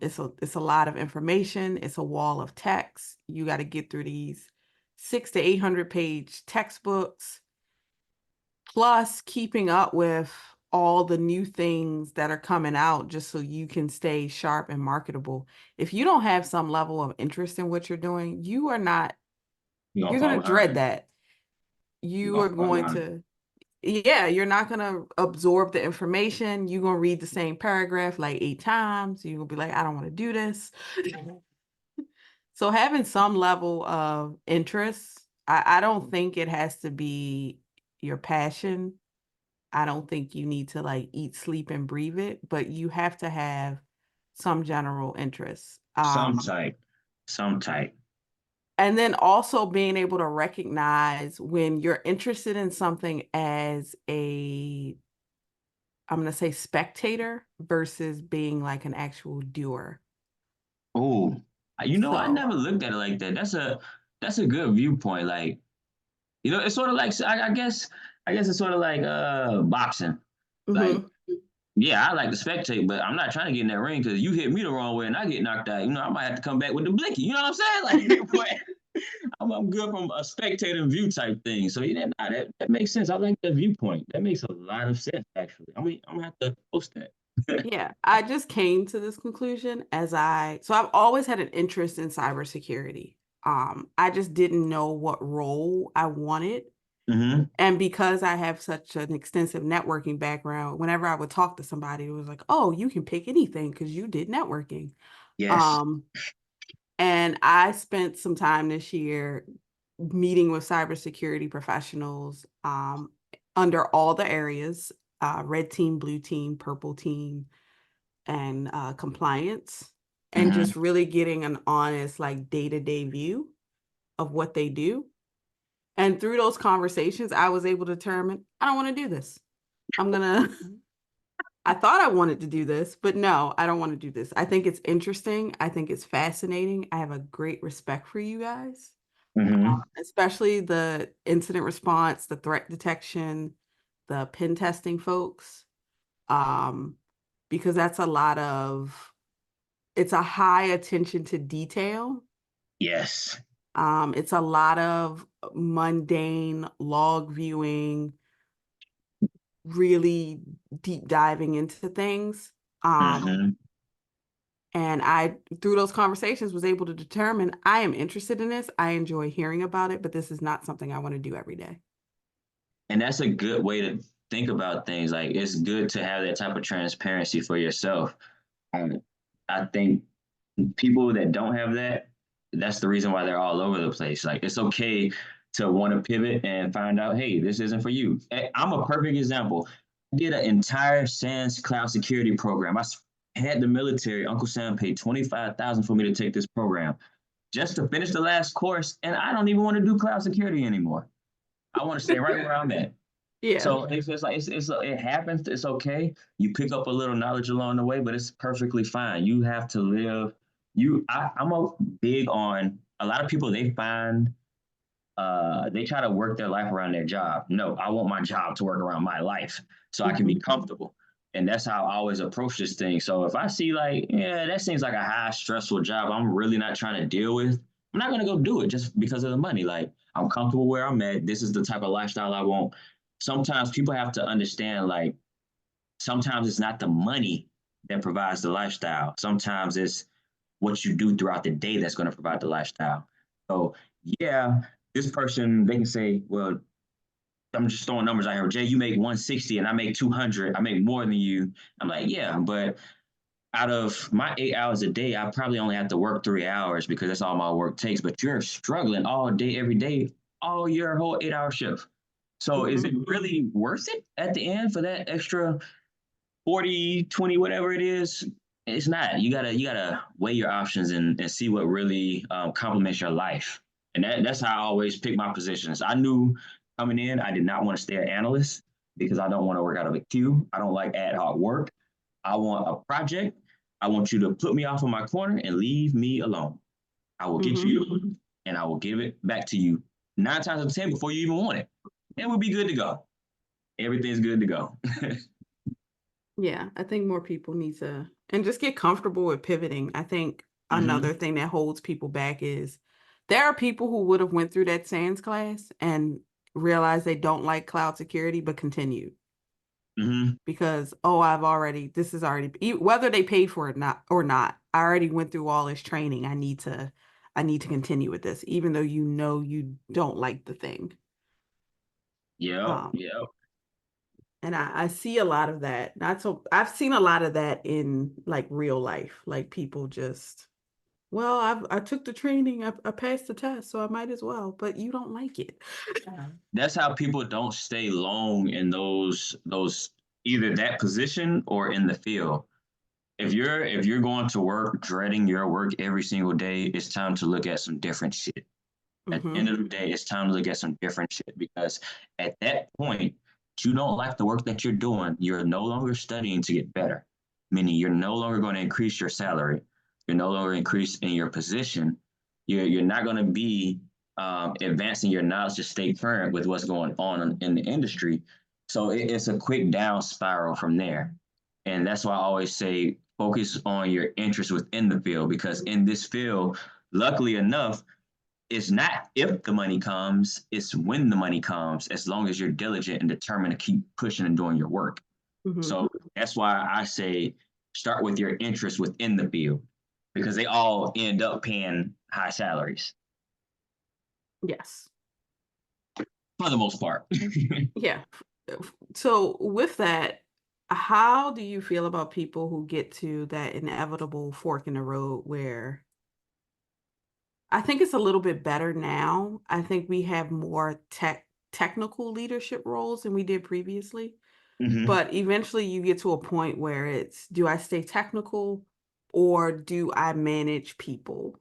It's a lot of information. It's a wall of text. You got to get through these 600 to 800 page textbooks, plus keeping up with all the new things that are coming out just so you can stay sharp and marketable. If you don't have some level of interest in what you're doing, you are not, You're gonna you're going fall to dread behind. that. You're You are gonna fall going behind. to, yeah, you're not going to absorb the information. You're going to read the same paragraph like 8 times. You're going to be like, I don't want to do this. So having some level of interest, I don't think it has to be your passion. I don't think you need to like eat, sleep, and breathe it, but you have to have some general interest. Some type. Some type. And then also being able to recognize when you're interested in something as I'm going to say spectator versus being like an actual doer. Oh, I So, never looked at it like that. That's a good viewpoint. Like, it's sort of like I guess it's sort of like boxing. Like, mhm. yeah, I like to spectate, but I'm not trying to get in that ring because you hit me the wrong way and I get knocked out. I might have to come back with the blicky. You know what I'm saying? Like, but I'm good from a spectator view type thing. So yeah, nah, that makes sense. I like that viewpoint. That makes a lot of sense actually. I'm gonna have to post that. Yeah, I just came to this conclusion so I've always had an interest in cybersecurity. I just didn't know what role I wanted. Mm-hmm. And because I have such an extensive networking background, whenever I would talk to somebody, it was like, oh, you can pick anything because you did networking. Yes. Um, and I spent some time this year meeting with cybersecurity professionals under all the areas, red team, blue team, purple team, and compliance, and Mm-hmm. just really getting an honest, like day-to-day view of what they do. And through those conversations, I was able to determine I don't want to do this. I'm gonna, I thought I wanted to do this, but no, I don't want to do this. I think it's interesting. I think it's fascinating. I have a great respect for you guys, Mm-hmm. especially the incident response, the threat detection, the pen testing folks, um, because it's a high attention to detail. Yes. It's a lot of mundane log viewing, really deep diving into things. Mm-hmm. And I, through those conversations, was able to determine I am interested in this. I enjoy hearing about it, but this is not something I want to do every day. And that's a good way to think about things. Like it's good to have that type of transparency for yourself. Um, I think people that don't have that, that's the reason why they're all over the place. Like it's okay to want to pivot and find out, hey, this isn't for you. I'm a perfect example. I did an entire SANS cloud security program. Had the military, Uncle Sam paid 25,000 for me to take this program just to finish the last course, and I don't even want to do cloud security anymore. I want to stay right where I'm at. Yeah. So it's just like it happens. It's okay. You pick up a little knowledge along the way, but it's perfectly fine. You have to live. I'm a big on a lot of people. They try to work their life around their job. No, I want my job to work around my life so I can be Mhm. comfortable. And that's how I always approach this thing. So if I see like, yeah, that seems like a high stressful job I'm really not trying to deal with, I'm not gonna go do it just because of the money. Like I'm comfortable where I'm at. This is the type of lifestyle I want. sometimes people have to understand, like, sometimes it's not the money that provides the lifestyle. Sometimes it's what you do throughout the day that's going to provide the lifestyle. So, yeah, this person, they can say, well, I'm just throwing numbers out here. Jay, you make 160 and I make 200. I make more than you. I'm like, yeah, but out of my 8 hours a day, I probably only have to work 3 hours because that's all my work takes. But you're struggling all day, every day, all your whole 8 hour shift. So is it really worth it at the end for that extra 40, 20, whatever it is? It's not. You gotta weigh your options and see what really complements your life. And that's how I always pick my positions. I knew coming in, I did not want to stay an analyst because I don't want to work out of a queue. I don't like ad hoc work. I want a project. I want you to put me off in my corner and leave me alone. I will get you and I will give it back to you 9 times out of 10 before you even want it. And we'll be good to go. Everything's good to go. Yeah, I think more people need to and just get comfortable with pivoting. I think another thing that holds people back is there are people who would have went through that SANS class and realized they don't like cloud security, but continued because, oh, this is already, whether they paid for it or not, I already went through all this training. I need to continue with this, even though you don't like the thing. Yeah, yeah. And I see a lot of that. Not so I've seen a lot of that in like real life. Like people just, well, I took the training, I passed the test, so I might as well, but you don't like it. That's how people don't stay long in those either that position or in the field. If you're going to work dreading your work every single day, it's time to look at some different shit. At the end of the day, it's time to look at some different shit because at that point, you don't like the work that you're doing. You're no longer studying to get better, meaning you're no longer going to increase your salary. You're no longer increasing your position. You're not going to be advancing your knowledge to stay current with what's going on in the industry. So it's a quick down spiral from there. And that's why I always say focus on your interest within the field because in this field, luckily enough, it's not if the money comes, it's when the money comes, as long as you're diligent and determined to keep pushing and doing your work. So that's why I say start with your interest within the field because they all end up paying high salaries Yes. for the most part. Yeah. So with that, how do you feel about people who get to that inevitable fork in the road where I think it's a little bit better now. I think we have more technical leadership roles than we did previously. But eventually you get to a point where it's, do I stay technical or do I manage people?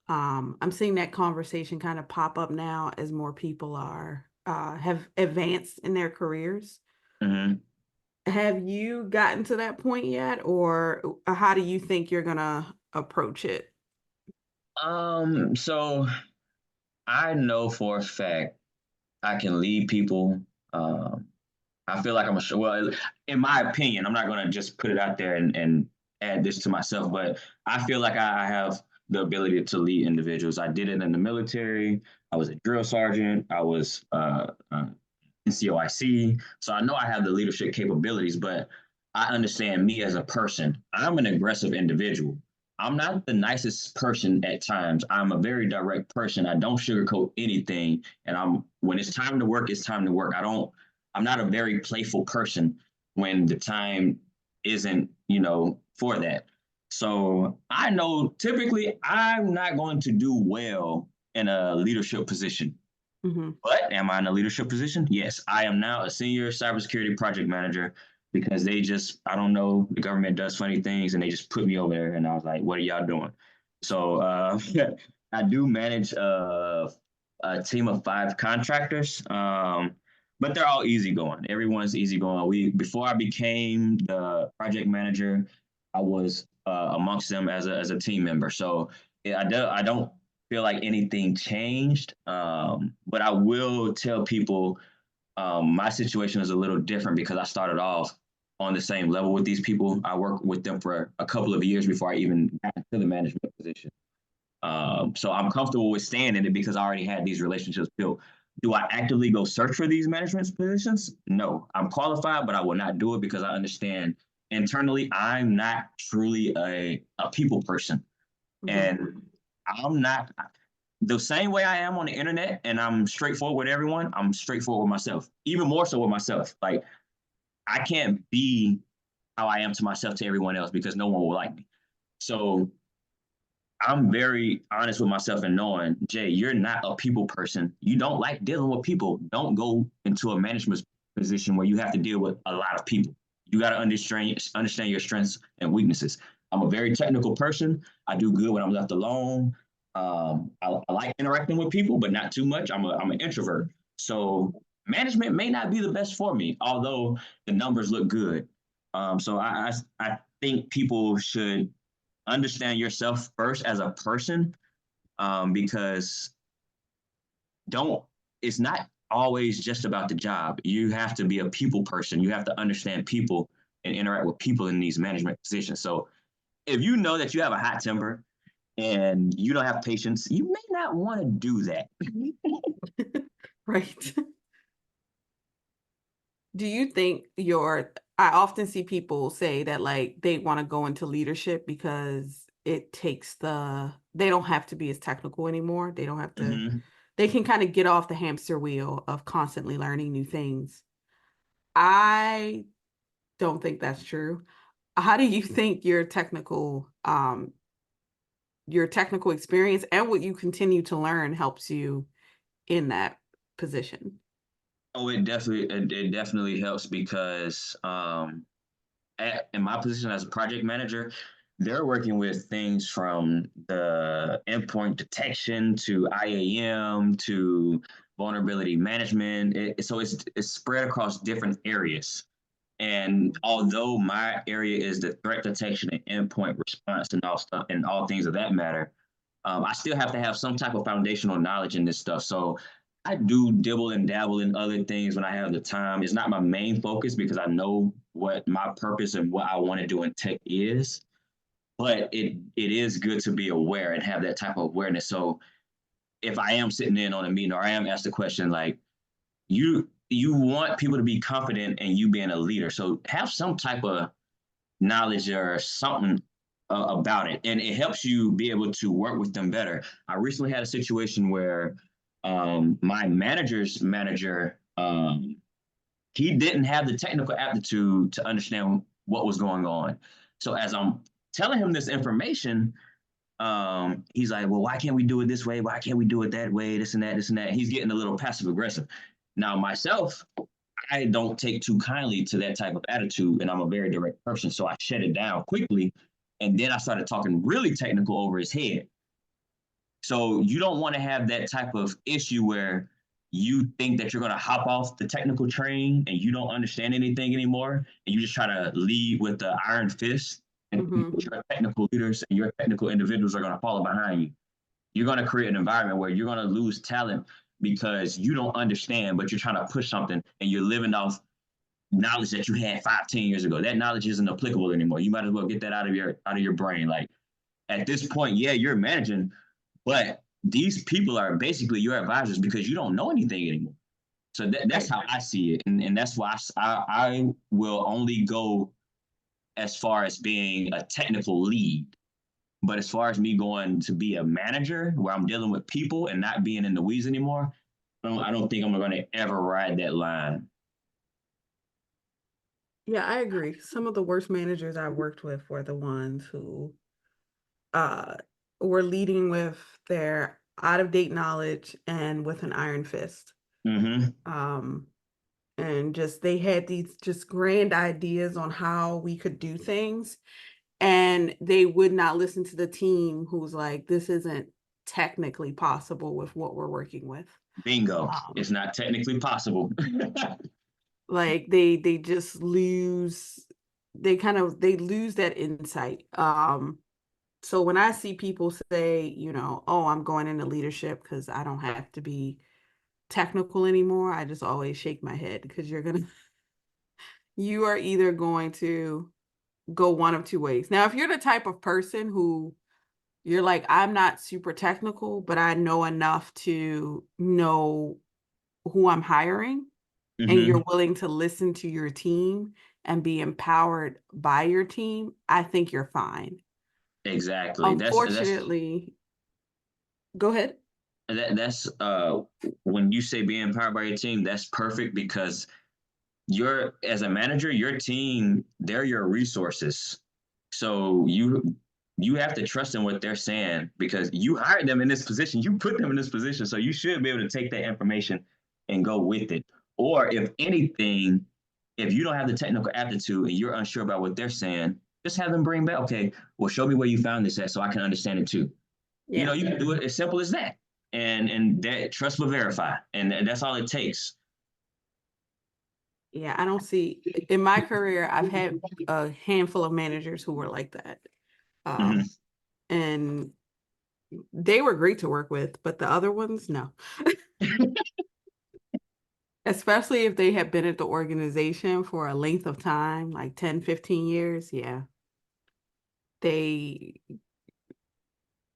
I'm seeing that conversation kind of pop up now as more people are have advanced in their careers. Have you gotten to that point yet, or how do you think you're gonna approach it? So I know for a fact I can lead people. Um, I feel like well, in my opinion, I'm not going to just put it out there and add this to myself, but I feel like I have the ability to lead individuals. I did it in the military. I was a drill sergeant. I was NCOIC. So I know I have the leadership capabilities, but I understand me as a person. I'm an aggressive individual. I'm not the nicest person at times. I'm a very direct person. I don't sugarcoat anything. And when it's time to work, it's time to work. I'm not a very playful person when the time isn't, for that. So I know typically I'm not going to do well in a leadership position. But am I in a leadership position? Yes, I am now a senior cybersecurity project manager because I don't know, the government does funny things and they just put me over there. And I was like, what are y'all doing? So I do manage a team of 5 contractors, but they're all easygoing. Everyone's easygoing. Before I became the project manager, I was amongst them as a team member. So yeah, I don't feel like anything changed. But I will tell people my situation is a little different because I started off on the same level with these people. I worked with them for a couple of years before I even got into the management position. So I'm comfortable with staying in it because I already had these relationships built. Do I actively go search for these management positions? No, I'm qualified, but I will not do it because I understand internally I'm not truly a people person. Mhm. And I'm not the same way I am on the internet and I'm straightforward with everyone, I'm straightforward with myself, even more so with myself. Like, I can't be how I am to myself to everyone else because no one will like me. So I'm very honest with myself and knowing, Jay, you're not a people person. You don't like dealing with people. Don't go into a management position where you have to deal with a lot of people. You got to understand your strengths and weaknesses. I'm a very technical person. I do good when I'm left alone. I like interacting with people, but not too much. I'm an introvert. So management may not be the best for me, although the numbers look good. So I think people should understand yourself first as a person, because don't it's not always just about the job. You have to be a people person. You have to understand people and interact with people in these management positions. So if you know that you have a hot temper and you don't have patience, you may not want to do that. Right. Do you think I often see people say that like they want to go into leadership because it takes they don't have to be as technical anymore. They don't have to, Mhm. they can kind of get off the hamster wheel of constantly learning new things. I don't think that's true. How do you think your technical experience and what you continue to learn helps you in that position? Oh, it definitely helps because in my position as a project manager, they're working with things from the endpoint detection to IAM to vulnerability management. So it's spread across different areas. And although my area is the threat detection and endpoint response and all stuff and all things of that matter, I still have to have some type of foundational knowledge in this stuff. So I do dibble and dabble in other things when I have the time. It's not my main focus because I know what my purpose and what I want to do in tech is. But it is good to be aware and have that type of awareness. So if I am sitting in on a meeting or I am asked a question like, you want people to be confident in you being a leader. So have some type of knowledge or something about it, and it helps you be able to work with them better. I recently had a situation where my manager's manager, he didn't have the technical aptitude to understand what was going on. So as I'm telling him this information, he's like, well, why can't we do it this way? Why can't we do it that way? This and that, this and that. He's getting a little passive aggressive. Now, myself, I don't take too kindly to that type of attitude, and I'm a very direct person. So I shut it down quickly. And then I started talking really technical over his head. So you don't want to have that type of issue where you think that you're going to hop off the technical train and you don't understand anything anymore. And you just try to lead with the iron fist. And Hmm. your technical leaders and your technical individuals are going to follow behind you. You're going to create an environment where you're going to lose talent because you don't understand, but you're trying to push something and you're living off knowledge that you had 5, 10 years ago. That knowledge isn't applicable anymore. You might as well get that out of your brain. Like, at this point, yeah, you're managing, but these people are basically your advisors because you don't know anything anymore. So that's Right. how I see it, and that's why I will only go as far as being a technical lead. But as far as me going to be a manager where I'm dealing with people and not being in the weeds anymore, I don't think I'm going to ever ride that line. Yeah, I agree. Some of the worst managers I've worked with were the ones who uh were leading with their out of date knowledge and with an iron fist. Mm-hmm. Um and just they had these just grand ideas on how we could do things, and they would not listen to the team who's like, this isn't technically possible with what we're working with. Bingo. Um It's not technically possible. like they just lose, they lose that insight. So when I see people say, oh, I'm going into leadership because I don't have to be technical anymore, I just always shake my head because you are either going to go one of two ways. Now, if you're the type of person who you're like, I'm not super technical, but I know enough to know who I'm hiring and Mm-hmm. you're willing to listen to your team and be empowered by your team, I think you're fine. Exactly. Unfortunately, go ahead. That's when you say being empowered by your team, that's perfect because you're as a manager, your team, they're your resources. So you have to trust in what they're saying because you hired them in this position, you put them in this position. So you should be able to take that information and go with it. Or if anything, if you don't have the technical aptitude and you're unsure about what they're saying, just have them bring back, okay, well, show me where you found this at so I can understand it too. You know, Yeah. you can do it as simple as that. And that trust will verify. And that's all it takes. Yeah, I don't see in my career, I've had a handful of managers who were like that. Mm-hmm. And they were great to work with, but the other ones, no. Especially if they had been at the organization for a length of time, like 10, 15 years. Yeah. They,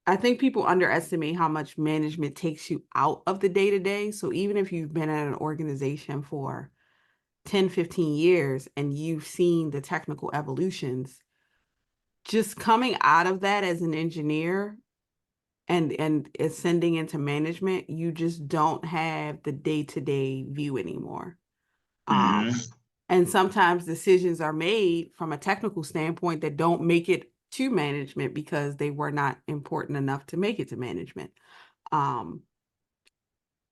I think people underestimate how much management takes you out of the day to day. So even if you've been at an organization for 10, 15 years and you've seen the technical evolutions, just coming out of that as an engineer and ascending into management, you just don't have the day-to-day view anymore. Um, Mm-hmm. and sometimes decisions are made from a technical standpoint that don't make it to management because they were not important enough to make it to management. Um,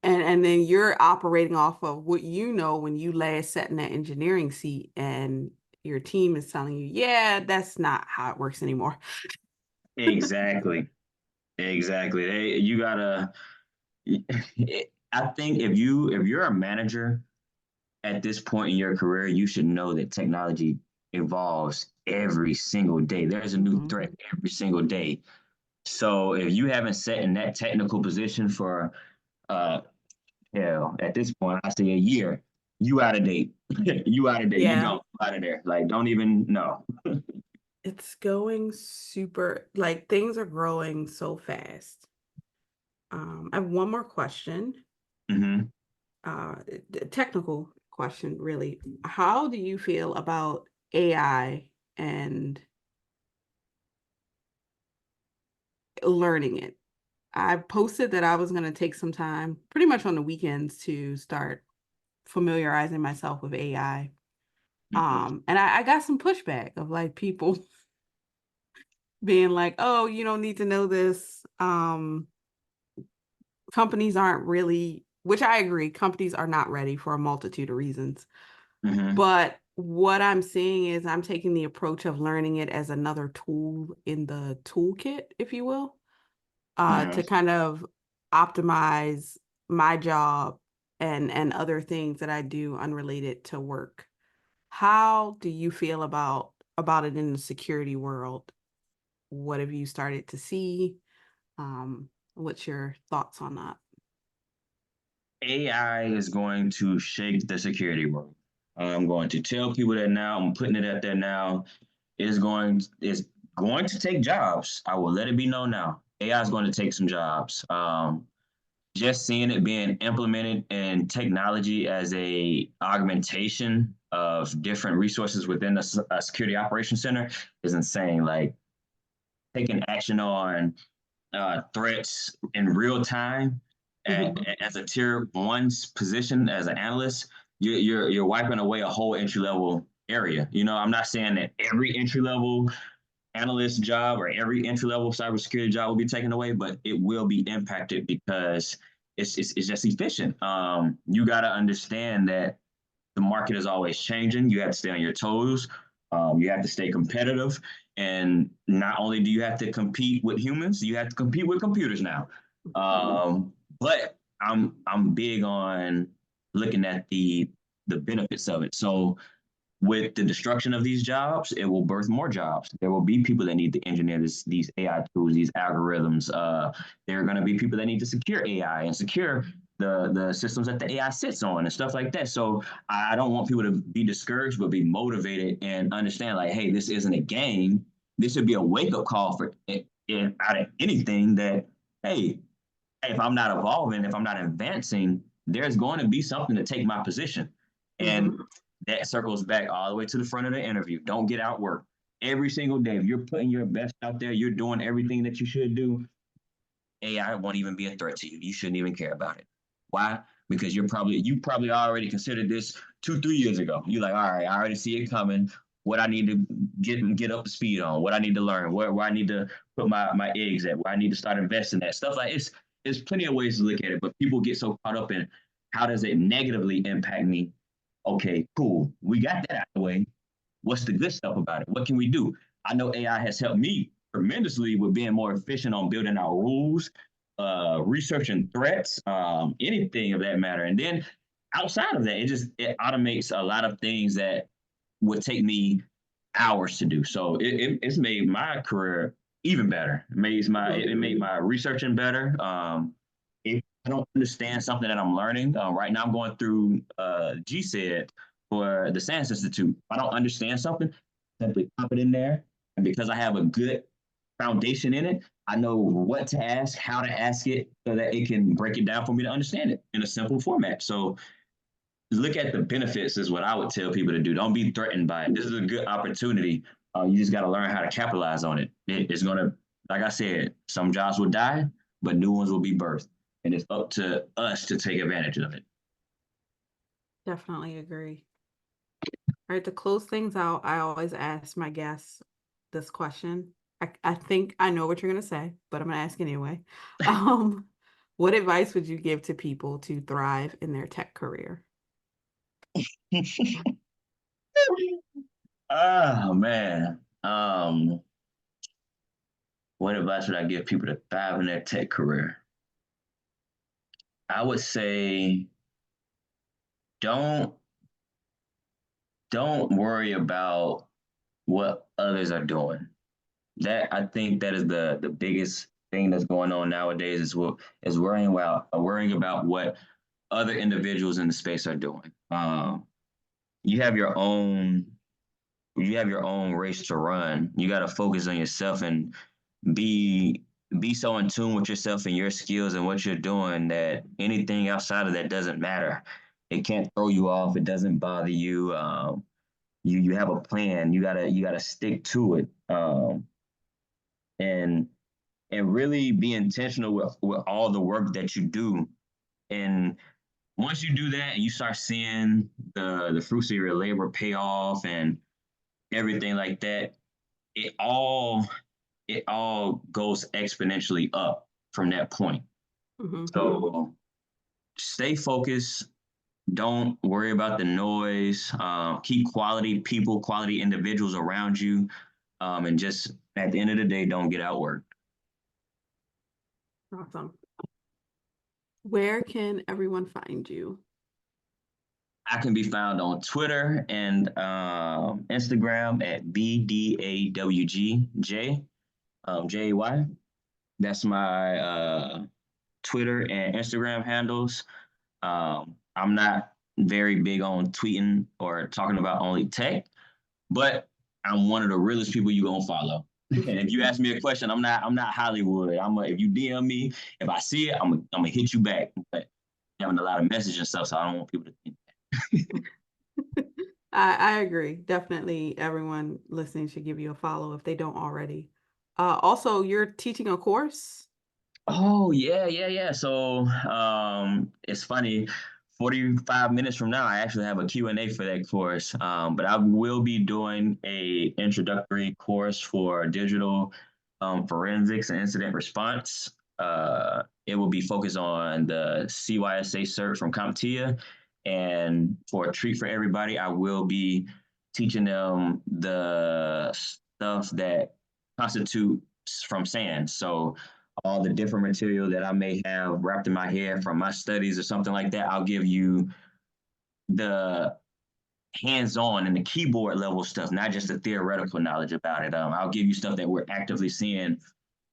and then you're operating off of what you know when you last sat in that engineering seat and your team is telling you, yeah, that's not how it works anymore. Exactly. Exactly. You gotta. I think if you're a manager at this point in your career, you should know that technology evolves every single day. There's a new Mhm. threat every single day. So if you haven't sat in that technical position for uh hell, at this point, I say a year, you out of date. You out of date. You Yeah. gone out of there. Like don't even know. It's going super, like things are growing so fast. I have one more question, Mm-hmm. technical question, really. How do you feel about AI and learning it? I posted that I was going to take some time, pretty much on the weekends, to start familiarizing myself with AI. Mm-hmm. And I got some pushback of like people being like, "Oh, you don't need to know this." Companies aren't really, which I agree, companies are not ready for a multitude of reasons. Mm-hmm. But what I'm seeing is I'm taking the approach of learning it as another tool in the toolkit, if you will, Mm-hmm. to kind of optimize my job and other things that I do unrelated to work. How do you feel about it in the security world? What have you started to see? What's your thoughts on that? AI is going to shake the security world. I'm going to tell people that now. I'm putting it out there now. It's going to take jobs. I will let it be known now. AI is going to take some jobs. Just seeing it being implemented in technology as a augmentation of different resources within a security operations center is insane. Like taking action on threats in real time Mhm. as a tier one position as an analyst, you're wiping away a whole entry level area. You know, I'm not saying that every entry level analyst job or every entry level cybersecurity job will be taken away, but it will be impacted because it's just efficient. You got to understand that the market is always changing. You have to stay on your toes. You have to stay competitive. And not only do you have to compete with humans, you have to compete with computers now. But I'm big on looking at the benefits of it. So with the destruction of these jobs, it will birth more jobs. There will be people that need to engineer these AI tools, these algorithms. There are going to be people that need to secure AI and secure the systems that the AI sits on and stuff like that. So I don't want people to be discouraged, but be motivated and understand like, hey, this isn't a game. This should be a wake up call for out of anything that, hey, if I'm not evolving, if I'm not advancing, there's going to be something to take my position. And Mhm. that circles back all the way to the front of the interview. Don't get outworked. Every single day, if you're putting your best out there, you're doing everything that you should do, AI won't even be a threat to you. You shouldn't even care about it. Why? Because you probably already considered this 2, 3 years ago. You're like, all right, I already see it coming. What I need to get up to speed on, what I need to learn, where I need to put my eggs at, where I need to start investing at. Stuff like it's there's plenty of ways to look at it, but people get so caught up in how does it negatively impact me? Okay, cool. We got that out of the way. What's the good stuff about it? What can we do? I know AI has helped me tremendously with being more efficient on building our rules, researching threats, anything of that matter. And then outside of that, it automates a lot of things that would take me hours to do. So it's made my career even better. It made my researching better. If I don't understand something that I'm learning, right now I'm going through GSED for the Science Institute. If I don't understand something, simply pop it in there. And because I have a good foundation in it, I know what to ask, how to ask it, so that it can break it down for me to understand it in a simple format. So look at the benefits is what I would tell people to do. Don't be threatened by it. This is a good opportunity. You just got to learn how to capitalize on it. It's going to, like I said, some jobs will die, but new ones will be birthed. And it's up to us to take advantage of it. Definitely agree. All right, to close things out, I always ask my guests this question. I think I know what you're gonna say, but I'm gonna ask anyway. Um, what advice would you give to people to thrive in their tech career? Oh man. What advice would I give people to thrive in their tech career? I would say don't don't worry about what others are doing. That I think that is the biggest thing that's going on nowadays is worrying about what other individuals in the space are doing. You have your own you have your own race to run. You got to focus on yourself and be be so in tune with yourself and your skills and what you're doing that anything outside of that doesn't matter. It can't throw you off. It doesn't bother you. You have a plan. You gotta stick to it. And really be intentional with all the work that you do. And once you do that and you start seeing the fruits of your labor pay off and everything like that, it all it all goes exponentially up from that point. Mhm. So stay focused. Don't worry about the noise. Keep quality people, quality individuals around you, and just at the end of the day, don't get outworked. Awesome. Where can everyone find you? I can be found on Twitter and Instagram at BDAWGJ, JY. That's my Twitter and Instagram handles. I'm not very big on tweeting or talking about only tech, but I'm one of the realest people you gonna follow. And if you ask me a question, I'm not Hollywood. If you DM me, if I see it, I'm gonna hit you back. But having a lot of message and stuff, so I don't want people to think. I agree. Definitely everyone listening should give you a follow if they don't already. Also, you're teaching a course? Oh yeah. So it's funny. 45 minutes from now, I actually have a Q&A for that course. But I will be doing a introductory course for digital forensics and incident response. It will be focused on the CYSA cert from CompTIA. And for a treat for everybody, I will be teaching them the stuff that constitutes from SANS. So all the different material that I may have wrapped in my head from my studies or something like that. I'll give you the hands-on and the keyboard level stuff, not just the theoretical knowledge about it. I'll give you stuff that we're actively seeing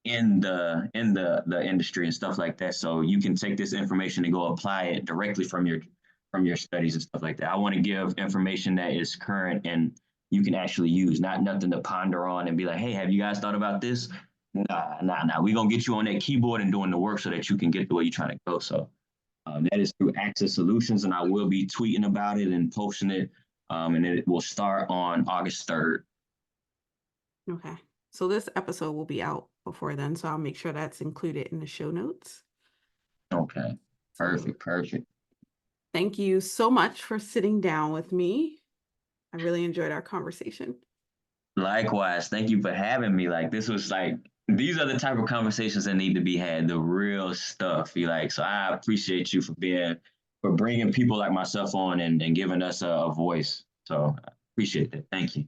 in the industry and stuff like that. So you can take this information and go apply it directly from your studies and stuff like that. I want to give information that is current and you can actually use, not nothing to ponder on and be like, hey, have you guys thought about this? Nah. We're gonna get you on that keyboard and doing the work so that you can get to where you're trying to go. So That is through Access Solutions, and I will be tweeting about it and posting it. And it will start on August 3rd. Okay. So this episode will be out before then, so I'll make sure that's included in the show notes. Okay. So Perfect. thank you so much for sitting down with me. I really enjoyed our conversation. Likewise, thank you for having me. Like this was like these are the type of conversations that need to be had, the real stuff. You like, so I appreciate you for bringing people like myself on and giving us a voice. So I appreciate that. Thank you.